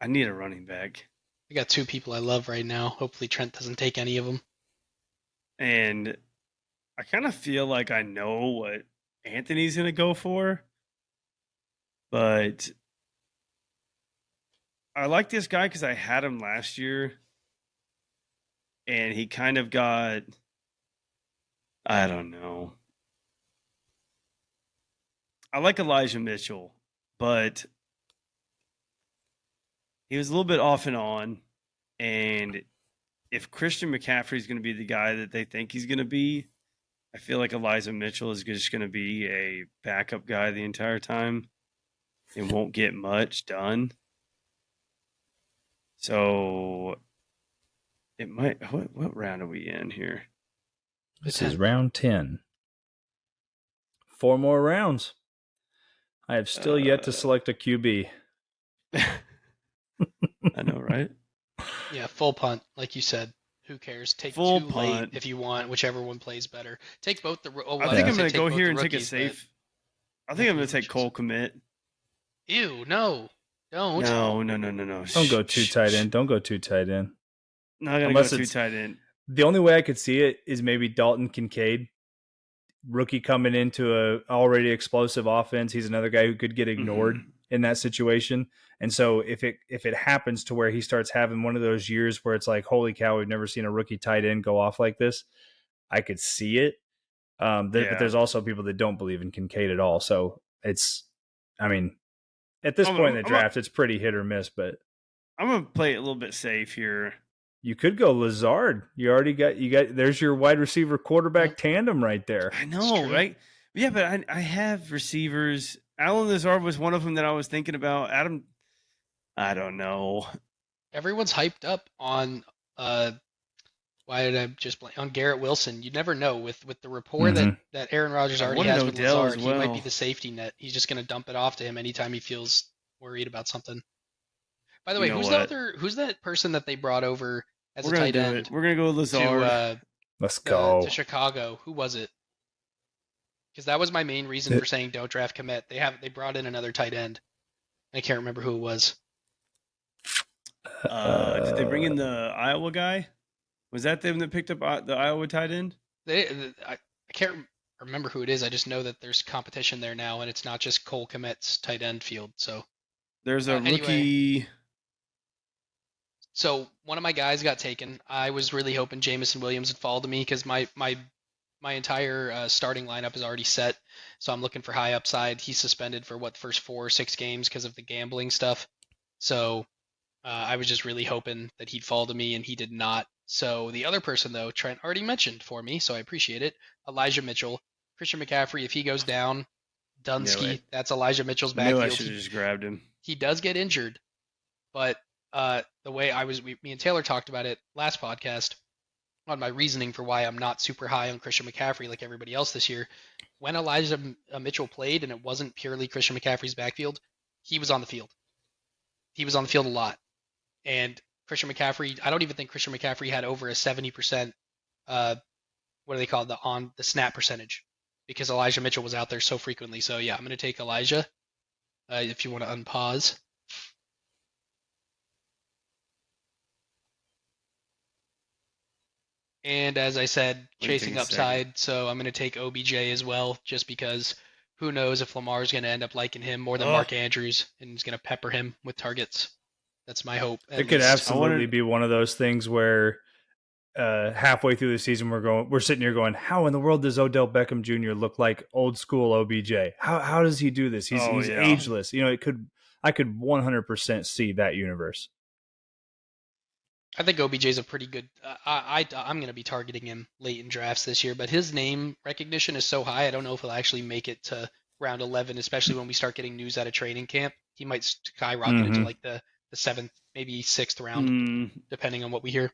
need a running back. I got two people I love right now. Hopefully Trent doesn't take any of them. And I kind of feel like I know what Anthony's going to go for. But I like this guy because I had him last year. And he kind of got, I don't know. I like Elijah Mitchell, but he was a little bit off and on. And if Christian McCaffrey is going to be the guy that they think he's going to be, I feel like Elijah Mitchell is just going to be a backup guy the entire time and won't get much done. So it might. What round are we in here? This is round 10. 4 more rounds. I have still yet to select a QB. I know, right? Yeah, full punt, like you said. Who cares? Take full two punt late if you want, whichever one plays better. Take both the. I think I'm going to go here and take a safe. I think I'm going to take Cole Kmet. Ew, no. Don't. No. Don't go too tight end. Don't go too tight end. Not going to go too tight end. The only way I could see it is maybe Dalton Kincaid, rookie coming into a already explosive offense. He's another guy who could get ignored in that situation. And so if it happens to where he starts having one of those years where it's like, holy cow, we've never seen a rookie tight end go off like this, I could see it. But there's also people that don't believe in Kincaid at all. So at this point in the draft, it's pretty hit or miss, but I'm going to play it a little bit safe here. You could go Lazard. You got there's your wide receiver quarterback tandem right there. I know, right? Yeah, but I have receivers. Alan Lazard was one of them that I was thinking about. Adam, I don't know. Everyone's hyped up on why did I just blank on Garrett Wilson? You never know with the rapport that Aaron Rodgers already has with Lazard. He might be the safety net. He's just going to dump it off to him anytime he feels worried about something. By the way, who's that person that they brought over as a tight end? We're gonna go with Lazard. Let's go to Chicago. Who was it? Because that was my main reason for saying don't draft Kmet. They brought in another tight end. I can't remember who it was. Did they bring in the Iowa guy? Was that them that picked up the Iowa tight end? I can't remember who it is. I just know that there's competition there now, and it's not just Cole Kmet's tight end field. So there's a rookie. So one of my guys got taken. I was really hoping Jamison Williams would fall to me because my entire starting lineup is already set. So I'm looking for high upside. He's suspended for the first 4 or 6 games because of the gambling stuff. So I was just really hoping that he'd fall to me, and he did not. So the other person, though, Trent already mentioned for me, so I appreciate it. Elijah Mitchell. Christian McCaffrey, if he goes down, Dunsky, that's Elijah Mitchell's backfield. I should have just grabbed him. He does get injured, but the way me and Taylor talked about it last podcast on my reasoning for why I'm not super high on Christian McCaffrey like everybody else this year. When Elijah Mitchell played and it wasn't purely Christian McCaffrey's backfield, he was on the field. He was on the field a lot. And Christian McCaffrey, I don't even think Christian McCaffrey had over a 70% what do they call it? The snap percentage, because Elijah Mitchell was out there so frequently. So yeah, I'm going to take Elijah. If you want to unpause. And as I said, chasing upside, so I'm going to take OBJ as well, just because who knows if Lamar's going to end up liking him more than Mark Andrews and is going to pepper him with targets. That's my hope. It could absolutely be one of those things where halfway through the season we're sitting here going, how in the world does Odell Beckham Jr. look like old school OBJ? How does he do this? He's ageless. I could 100% see that universe. I think OBJ's a pretty good. I'm going to be targeting him late in drafts this year, but his name recognition is so high. I don't know if he'll actually make it to round 11, especially when we start getting news out of training camp. He might skyrocket into like the 7th, maybe 6th round, depending on what we hear.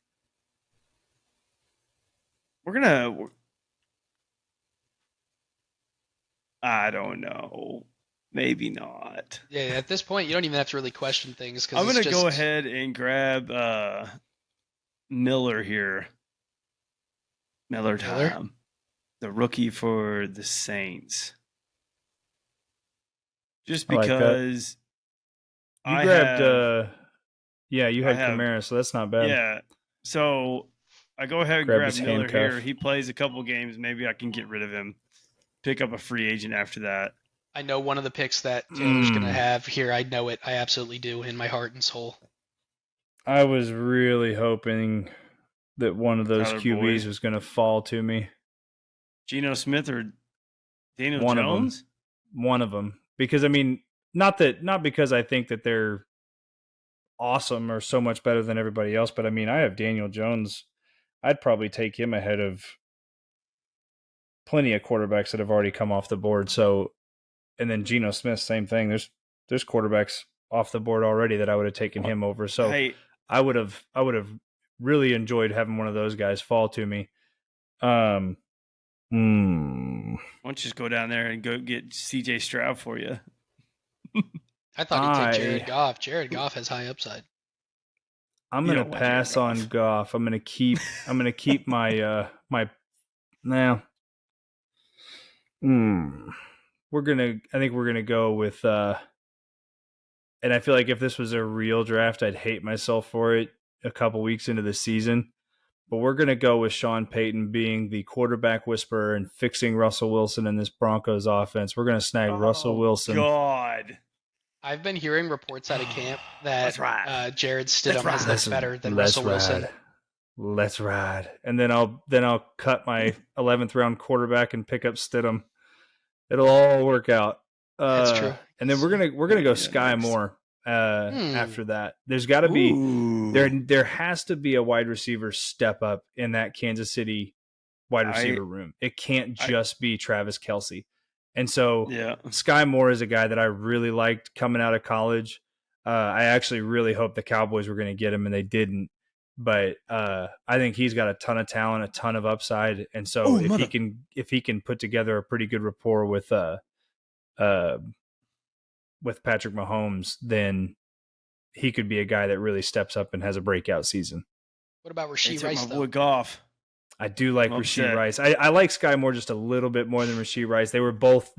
I don't know. Maybe not. Yeah, at this point, you don't even have to really question things. I'm going to go ahead and grab Miller here. Miller time. The rookie for the Saints. Just because you grabbed you had Kamara, so that's not bad. Yeah. So I go ahead and grab Miller here. He plays a couple games. Maybe I can get rid of him. Pick up a free agent after that. I know one of the picks that Taylor's going to have here. I know it. I absolutely do in my heart and soul. I was really hoping that one of those QBs was going to fall to me. Geno Smith or Daniel Jones? One of them. Because, not because I think that they're awesome or so much better than everybody else, but I have Daniel Jones. I'd probably take him ahead of plenty of quarterbacks that have already come off the board. So, and then Geno Smith, same thing. There's quarterbacks off the board already that I would have taken him over. So I would have really enjoyed having one of those guys fall to me. Why don't you just go down there and go get CJ Stroud for you? I thought he'd take Jared Goff. Jared Goff has high upside. I'm gonna pass on Goff. I'm gonna keep my now. I think we're gonna go with and I feel like if this was a real draft, I'd hate myself for it a couple weeks into the season. But we're gonna go with Sean Payton being the quarterback whisperer and fixing Russell Wilson in this Broncos offense. We're gonna snag Russell Wilson. God. I've been hearing reports out of camp that Jared Stidham has better than Russell Wilson. Let's ride. And then I'll cut my 11th round quarterback and pick up Stidham. It'll all work out. That's true. And then we're gonna go Sky Moore after that. There's got to be there has to be a wide receiver step up in that Kansas City wide receiver room. It can't just be Travis Kelce. And so Sky Moore is a guy that I really liked coming out of college. I actually really hoped the Cowboys were going to get him, and they didn't. But I think he's got a ton of talent, a ton of upside. And so if he can put together a pretty good rapport with Patrick Mahomes, then he could be a guy that really steps up and has a breaking season. What about Rashee Rice, though? Goff. I do like Rashee Rice. I like Sky Moore just a little bit more than Rashee Rice. They were both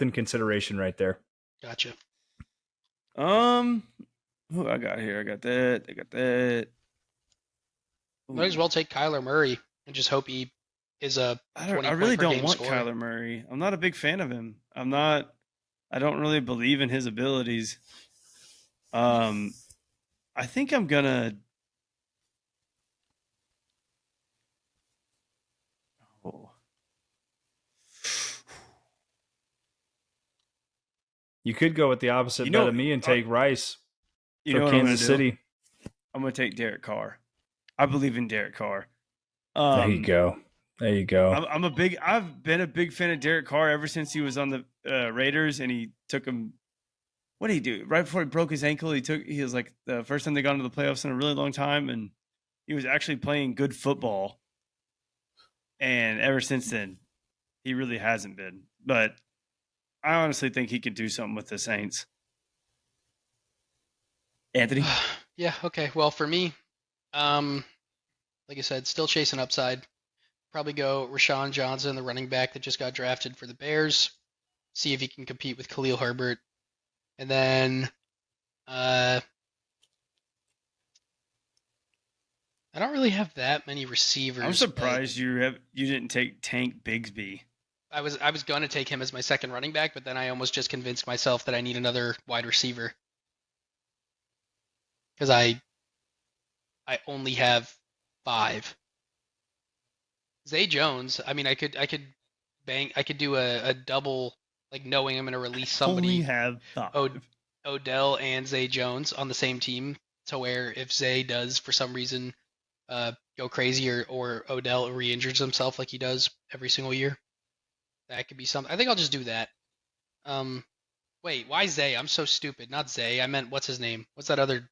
in consideration right there. Gotcha. Who I got here? I got that. Might as well take Kyler Murray and just hope he is a 20 I really don't want scorer. Kyler Murray. I'm not a big fan of him. I don't really believe in his abilities. I think I'm gonna. You could go with the opposite bet of me and take Rice for Kansas City. I'm going to take Derek Carr. I believe in Derek Carr. There you go. I've been a big fan of Derek Carr ever since he was on the Raiders, and he took him. What did he do? Right before he broke his ankle, he was like the first time they got into the playoffs in a really long time, and he was actually playing good football. And ever since then, he really hasn't been. But I honestly think he could do something with the Saints. Anthony? Yeah, okay. Well, for me, like I said, still chasing upside. probably go Rashawn Johnson, the running back that just got drafted for the Bears. See if he can compete with Khalil Herbert. And then I don't really have that many receivers. I'm surprised you didn't take Tank Bigsby. I was going to take him as my second running back, but then I almost just convinced myself that I need another wide receiver because I only have 5. Zay Jones. I mean, I could do a double, like knowing I'm going to release somebody. Only have 5. Odell and Zay Jones on the same team, to where if Zay does for some reason go crazy or Odell re-injures himself like he does every single year, that could be something. I think I'll just do that. Wait, why Zay? I'm so stupid. Not Zay. I meant, what's his name? What's that other?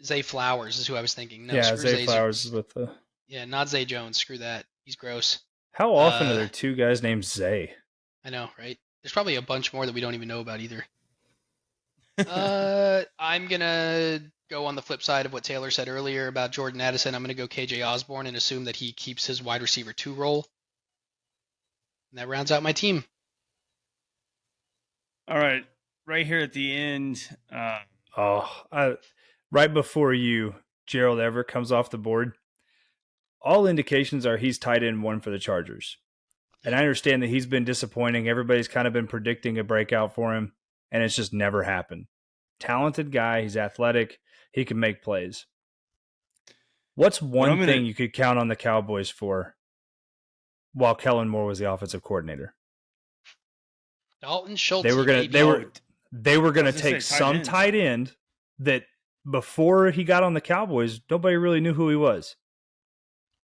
Zay Flowers is who I was thinking. No, yeah, screw Zay Flowers is with the. Yeah, not Zay Jones. Screw that. He's gross. How often are there 2 guys named Zay? I know, right? There's probably a bunch more that we don't even know about either. I'm gonna go on the flip side of what Taylor said earlier about Jordan Addison. I'm gonna go KJ Osborne and assume that he keeps his wide receiver 2 role. And that rounds out my team. All right. Right here at the end. Right before you, Gerald Everett comes off the board. All indications are he's tight end 1 for the Chargers. And I understand that he's been disappointing. Everybody's kind of been predicting a breakout for him, and it's just never happened. Talented guy. He's athletic. He can make plays. What's one thing you could count on the Cowboys for while Kellen Moore was the offensive coordinator? Dalton Schultz. They were gonna take some tight end that before he got on the Cowboys, nobody really knew who he was.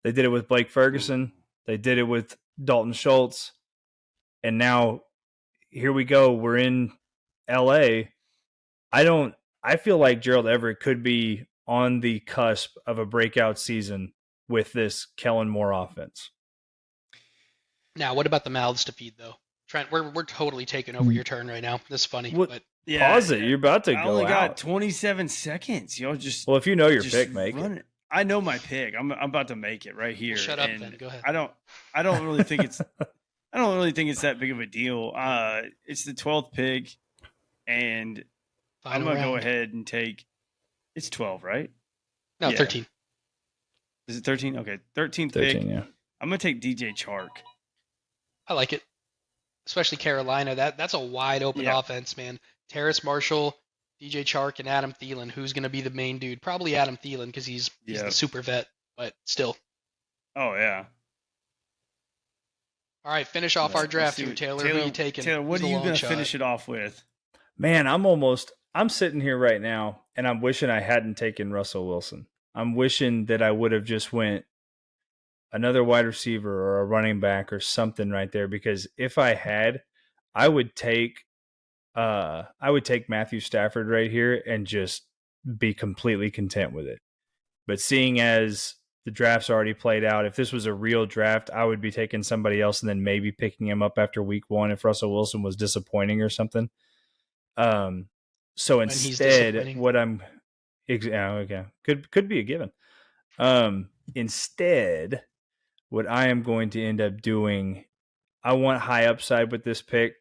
They did it with Blake Ferguson. They did it with Dalton Schultz. And now here we go. We're in LA. I feel like Gerald Everett could be on the cusp of a breakout season with this Kellen Moore offense. Now, what about the mouths to feed, though? Trent, we're totally taking over your turn right now. This is funny. But pause it. You're about to go out. I only got 27 seconds. Y'all just. Well, if you know your pick, make it. I know my pick. I'm about to make it right here. Well, shut up, then. Go ahead. I don't really think it's. I don't really think it's that big of a deal. It's the 12th pick, and I'm gonna go ahead and take. It's 12, right? No, 13. Is it 13? Okay, 13th 13, pick. Yeah. I'm gonna take DJ Chark. I like it, especially Carolina. That's a wide open offense, man. Terrace Marshall, DJ Chark, and Adam Thielen. Who's going to be the main dude? Probably Adam Thielen because he's the super vet, but still. Oh yeah. All right, finish off our draft here, Taylor. Who are you taking? Taylor, what are you going to finish it off with? Man, I'm sitting here right now, and I'm wishing I hadn't taken Russell Wilson. I'm wishing that I would have just went another wide receiver or a running back or something right there, because if I had, I would take Matthew Stafford right here and just be completely content with it. But seeing as the draft's already played out, if this was a real draft, I would be taking somebody else and then maybe picking him up after week 1 if Russell Wilson was disappointing or something. So instead, what I'm could be a given. Instead, what I am going to end up doing, I want high upside with this pick.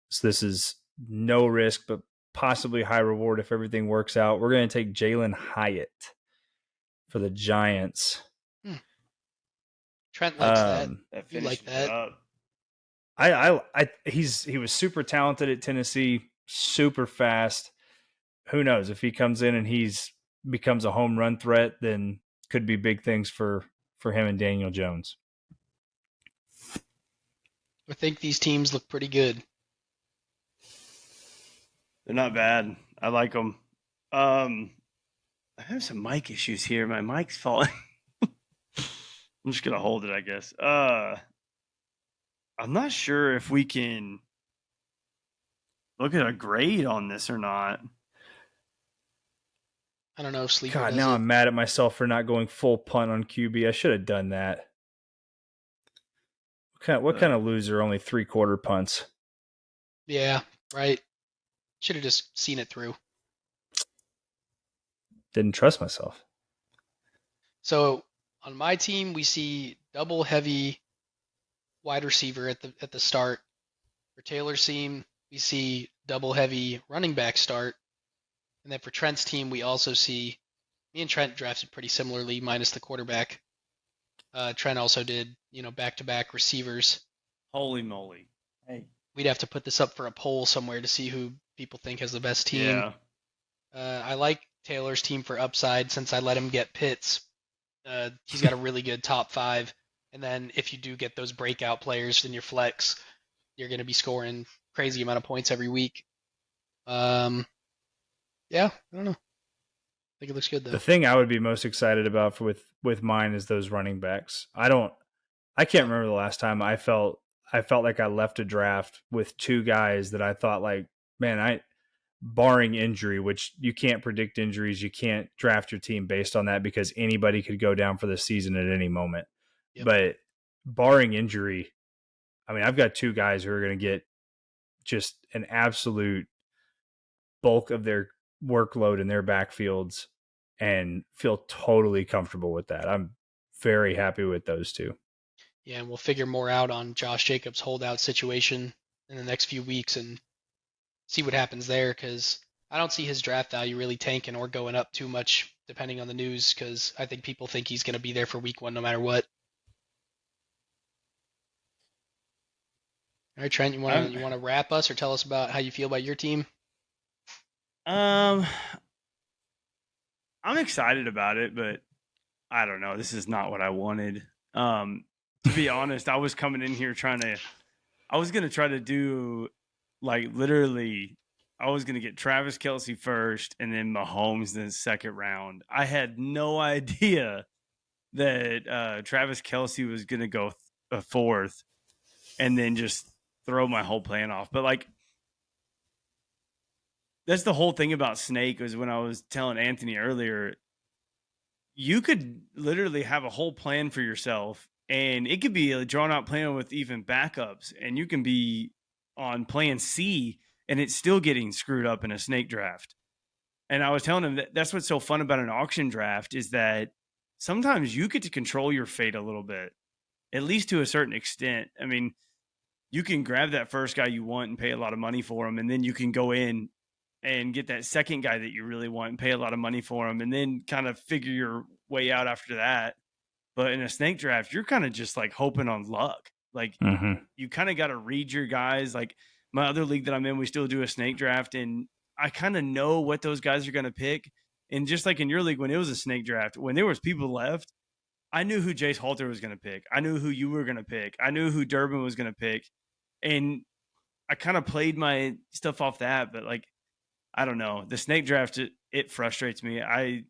So this is no risk, but possibly high reward if everything works out. We're going to take Jalen Hyatt for the Giants. Trent likes that. You like that? He was super talented at Tennessee, super fast. Who knows if he comes in and becomes a home run threat, then could be big things for him and Daniel Jones. I think these teams look pretty good. They're not bad. I like them. I have some mic issues here. My mic's falling. I'm just going to hold it, I guess. I'm not sure if we can look at a grade on this or not. I don't know if Sleeper God, now I'm mad at myself for not going full punt on QB. I should have done that. What kind of loser only 3/4 punts? Yeah, right. Should have just seen it through. Didn't trust myself. So on my team, we see double heavy wide receiver at the start. For Taylor's team, we see double heavy running back start. And then for Trent's team, we also see me and Trent drafted pretty similarly, minus the quarterback. Trent also did, back-to-back receivers. Holy moly. Hey. We'd have to put this up for a poll somewhere to see who people think has the best team. Yeah. I like Taylor's team for upside since I let him get Pitts. He's got a really good top 5. And then if you do get those breakout players in your flex, you're going to be scoring crazy amount of points every week. Yeah, I don't know. I think it looks good though. The thing I would be most excited about with mine is those running backs. I can't remember the last time I felt like I left a draft with 2 guys that I thought like, man, barring injury, which you can't predict injuries, you can't draft your team based on that because anybody could go down for the season at any moment. Yep. But barring injury, I mean, I've got 2 guys who are going to get just an absolute bulk of their workload in their backfields and feel totally comfortable with that. I'm very happy with those 2. Yeah, and we'll figure more out on Josh Jacobs' holdout situation in the next few weeks and see what happens there, because I don't see his draft value really tanking or going up too much depending on the news, because I think people think he's going to be there for week 1 no matter what. All right, Trent, you want to wrap us or tell us about how you feel about your team? I'm excited about it, but I don't know. This is not what I wanted. To be honest, I was coming in here I was going to try to do like literally, I was going to get Travis Kelce first and then Mahomes in the second round. I had no idea that Travis Kelce was going to go fourth and then just throw my whole plan off. But like, that's the whole thing about Snake was when I was telling Anthony earlier, you could literally have a whole plan for yourself and it could be a drawn out plan with even backups and you can be on plan C and it's still getting screwed up in a Snake draft. And I was telling him that's what's so fun about an auction draft is that sometimes you get to control your fate a little bit, at least to a certain extent. I mean, you can grab that first guy you want and pay a lot of money for him. And then you can go in and get that second guy that you really want and pay a lot of money for him and then kind of figure your way out after that. But in a Snake draft, you're kind of just like hoping on luck. Like you kind of got to read your guys. Like my other league that I'm in, we still do a Snake draft and I kind of know what those guys are going to pick. And just like in your league, when it was a Snake draft, when there was people left, I knew who Jace Halter was going to pick. I knew who you were going to pick. I knew who Durbin was going to pick. And I kind of played my stuff off that, but like, I don't know. The Snake draft, it frustrates me. I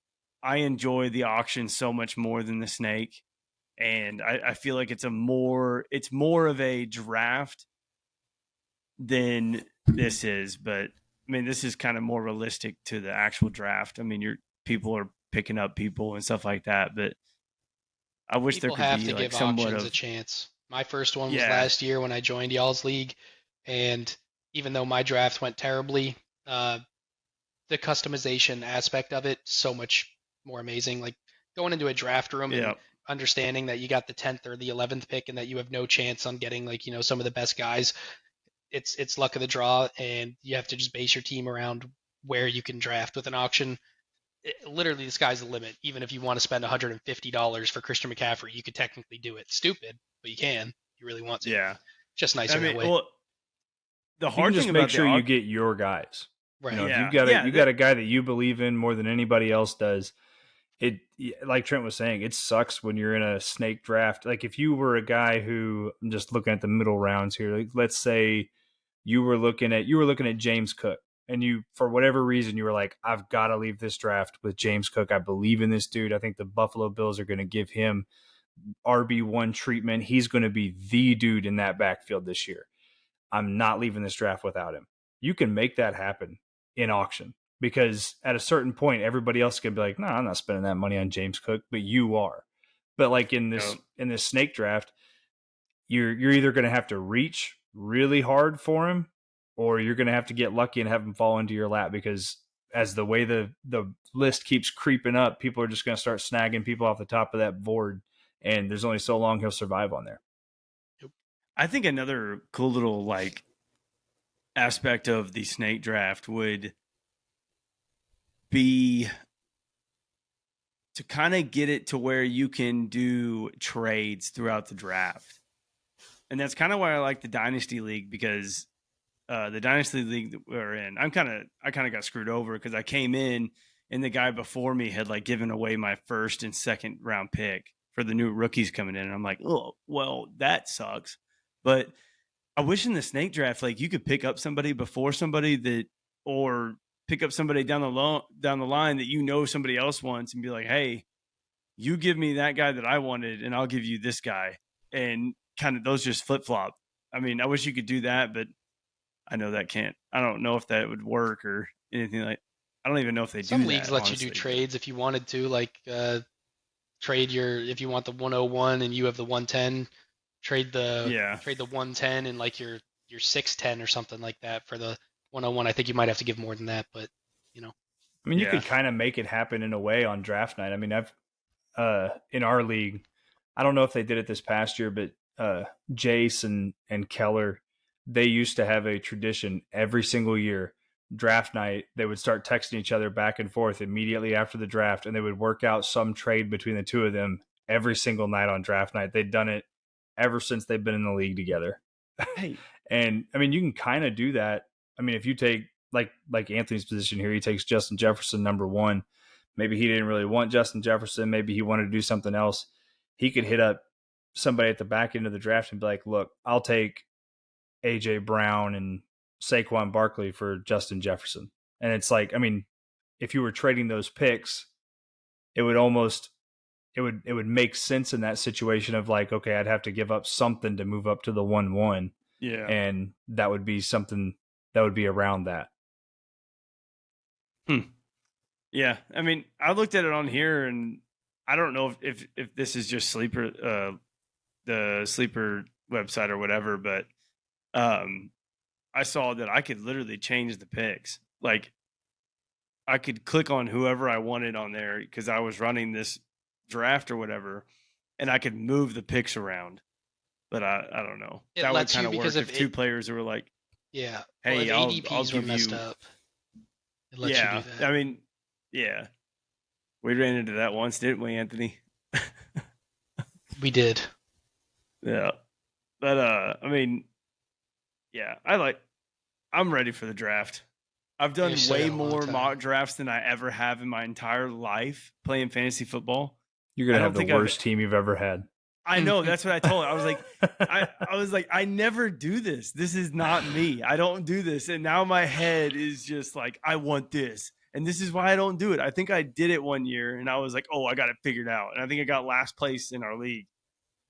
enjoy the auction so much more than the Snake. And I feel like it's more of a draft than this is. But I mean, this is kind of more realistic to the actual draft. I mean, people are picking up people and stuff like that. But I wish people there could be have to like give somewhat auctions of a chance. My first one was last year when I joined y'all's league. And even though my draft went terribly, the customization aspect of it so much more amazing. Like going into a draft room and understanding that you got the 10th or the 11th pick and that you have no chance on getting like, some of the best guys. It's luck of the draw and you have to just base your team around where you can draft with an auction. Literally the sky's the limit. Even if you want to spend $150 for Christian McCaffrey, you could technically do it. Stupid, but you can. You really want to. Yeah. Just nicer that way. Well, the hard thing just about make sure you get your guys. Right. If you've got a guy that you believe in more than anybody else does, it, like Trent was saying, it sucks when you're in a Snake draft. Like if you were a guy who, I'm just looking at the middle rounds here, like let's say you were looking at James Cook and you, for whatever reason, you were like, I've got to leave this draft with James Cook. I believe in this dude. I think the Buffalo Bills are going to give him RB1 treatment. He's going to be the dude in that backfield this year. I'm not leaving this draft without him. You can make that happen in auction because at a certain point, everybody else can be like, no, I'm not spending that money on James Cook, but you are. But like in this Snake draft, you're either going to have to reach really hard for him or you're going to have to get lucky and have him fall into your lap because as the way the list keeps creeping up, people are just going to start snagging people off the top of that board and there's only so long he'll survive on there. I think another cool little like aspect of the snake draft would be to kind of get it to where you can do trades throughout the draft. And that's kind of why I like the Dynasty League, because the Dynasty League that we're in, I kind of got screwed over because I came in and the guy before me had like given away my first and second round pick for the new rookies coming in. And I'm like, oh, well, that sucks. But I wish in the snake draft, like you could pick up somebody before somebody that, or pick up somebody down the line that you know somebody else wants and be like, hey, you give me that guy that I wanted and I'll give you this guy. And kind of those just flip flop. I mean, I wish you could do that, but I know that can't. I don't know if that would work or anything like. I don't even know if they do that. Some leagues let honestly. you do trades if you wanted to, like trade if you want the 101 and you have the 110, trade the 110 and like your 610 or something like that for the 101. I think you might have to give more than that, but you know. I mean, you could kind of make it happen in a way on draft night. I mean, I've in our league, I don't know if they did it this past year, but Jace and Keller, they used to have a tradition every single year. Draft night, they would start texting each other back and forth immediately after the draft, and they would work out some trade between the two of them every single night on draft night. They'd done it ever since they've been in the league together. Hey. And I mean, you can kind of do that. I mean, if you take like Anthony's position here, he takes Justin Jefferson number 1. Maybe he didn't really want Justin Jefferson. Maybe he wanted to do something else. He could hit up somebody at the back end of the draft and be like, look, I'll take A.J. Brown and Saquon Barkley for Justin Jefferson. And it's like, I mean, if you were trading those picks, it would make sense in that situation of like, okay, I'd have to give up something to move up to the 1-1. Yeah. And that would be something that would be around that. Yeah. I mean, I looked at it on here and I don't know if this is just Sleeper, the Sleeper website or whatever, but I saw that I could literally change the picks. Like I could click on whoever I wanted on there because I was running this draft or whatever, and I could move the picks around. But I don't know. That would kind of work if two players were like, yeah, hey, well, if I'll ADPs give were messed you. up, it lets you do that. I mean, yeah, we ran into that once, didn't we, Anthony? We did. Yeah, but I mean, yeah, I'm ready for the draft. I've done way more mock drafts than I ever have in my entire life playing fantasy football. You're gonna have the worst team you've ever had. I know. That's what I told her. I was like, I was like, I never do this. This is not me. I don't do this. And now my head is just like, I want this. And this is why I don't do it. I think I did it one year and I was like, oh, I got it figured out. And I think I got last place in our league.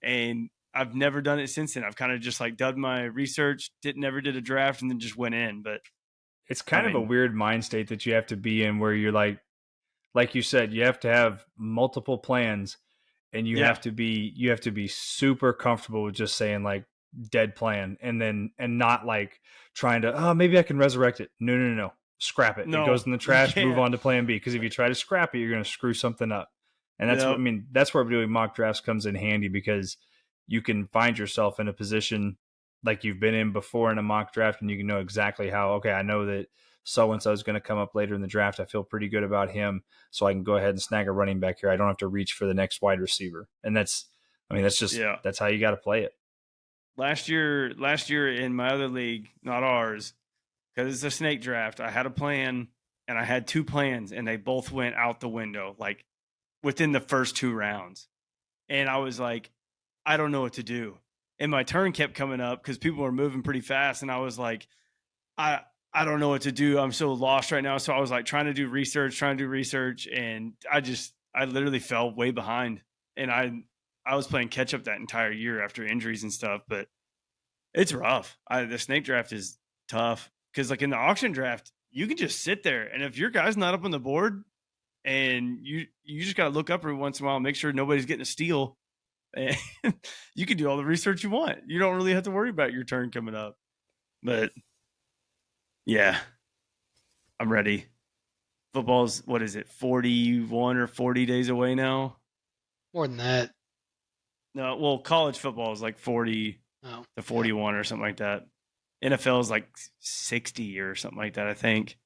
And I've never done it since then. I've kind of just like done my research, never did a draft, and then just went in. But it's kind of a weird mind state that you have to be in where you're like you said, you have to have multiple plans. And you have to be super comfortable with just saying like dead plan and not like trying to, oh, maybe I can resurrect it. No. Scrap it. No, it goes in the trash, move on to plan B. Because if you try to scrap it, you're going to screw something up. And that's what I mean. That's where doing mock drafts comes in handy because you can find yourself in a position like you've been in before in a mock draft and you can know exactly how, okay, I know that so-and-so is going to come up later in the draft. I feel pretty good about him, so I can go ahead and snag a running back here. I don't have to reach for the next wide receiver. And that's how you got to play it. Last year in my other league, not ours, because it's a snake draft, I had a plan and I had 2 plans and they both went out the window, like within the first 2 rounds. And I was like, I don't know what to do. And my turn kept coming up because people were moving pretty fast. And I was like, I don't know what to do. I'm so lost right now. So I was like trying to do research. And I literally fell way behind. And I was playing catch up that entire year after injuries and stuff, but it's rough. The snake draft is tough because like in the auction draft, you can just sit there. And if your guy's not up on the board and you just got to look up every once in a while, and make sure nobody's getting a steal. And you can do all the research you want. You don't really have to worry about your turn coming up, but yeah, I'm ready. Football's, 41 or 40 days away now? More than that. No, well, college football is like 40 to 41 or something like that. NFL is like 60 or something like that, I think.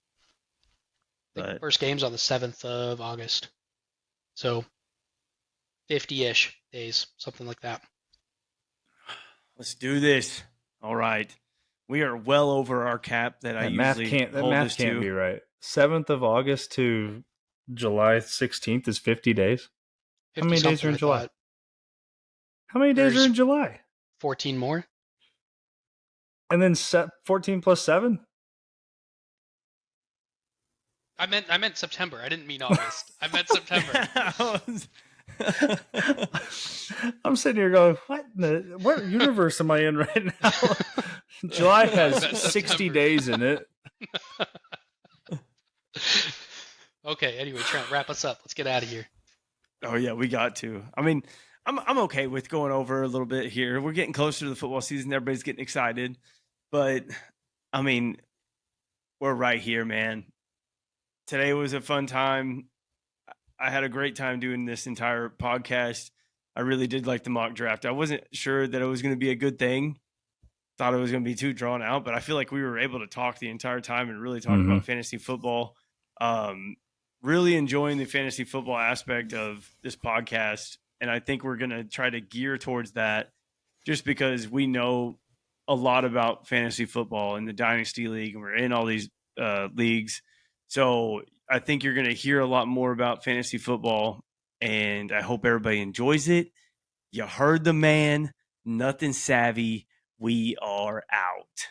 The first game's on the 7th of August. So 50-ish days, something like that. Let's do this. All right. We are well over our cap that I usually hold that math can't be right. 7th of August to July 16th is 50 days. How many days are in July? How many days are in July? 14 more. And then 14 plus 7? I meant September. I didn't mean August. I meant September. I'm sitting here going, what universe am I in right now? July has 60 days in it. Okay, anyway, Trent, wrap us up. Let's get out of here. Oh yeah, we got to. I mean, I'm okay with going over a little bit here. We're getting closer to the football season. Everybody's getting excited. But I mean, we're right here, man. Today was a fun time. I had a great time doing this entire podcast. I really did like the mock draft. I wasn't sure that it was going to be a good thing. Thought it was going to be too drawn out, but I feel like we were able to talk the entire time and really talk about fantasy football. Really enjoying the fantasy football aspect of this podcast. And I think we're going to try to gear towards that just because we know a lot about fantasy football in the Dynasty League and we're in all these leagues. So I think you're going to hear a lot more about fantasy football, and I hope everybody enjoys it. You heard the man, Nothin Savvy. We are out.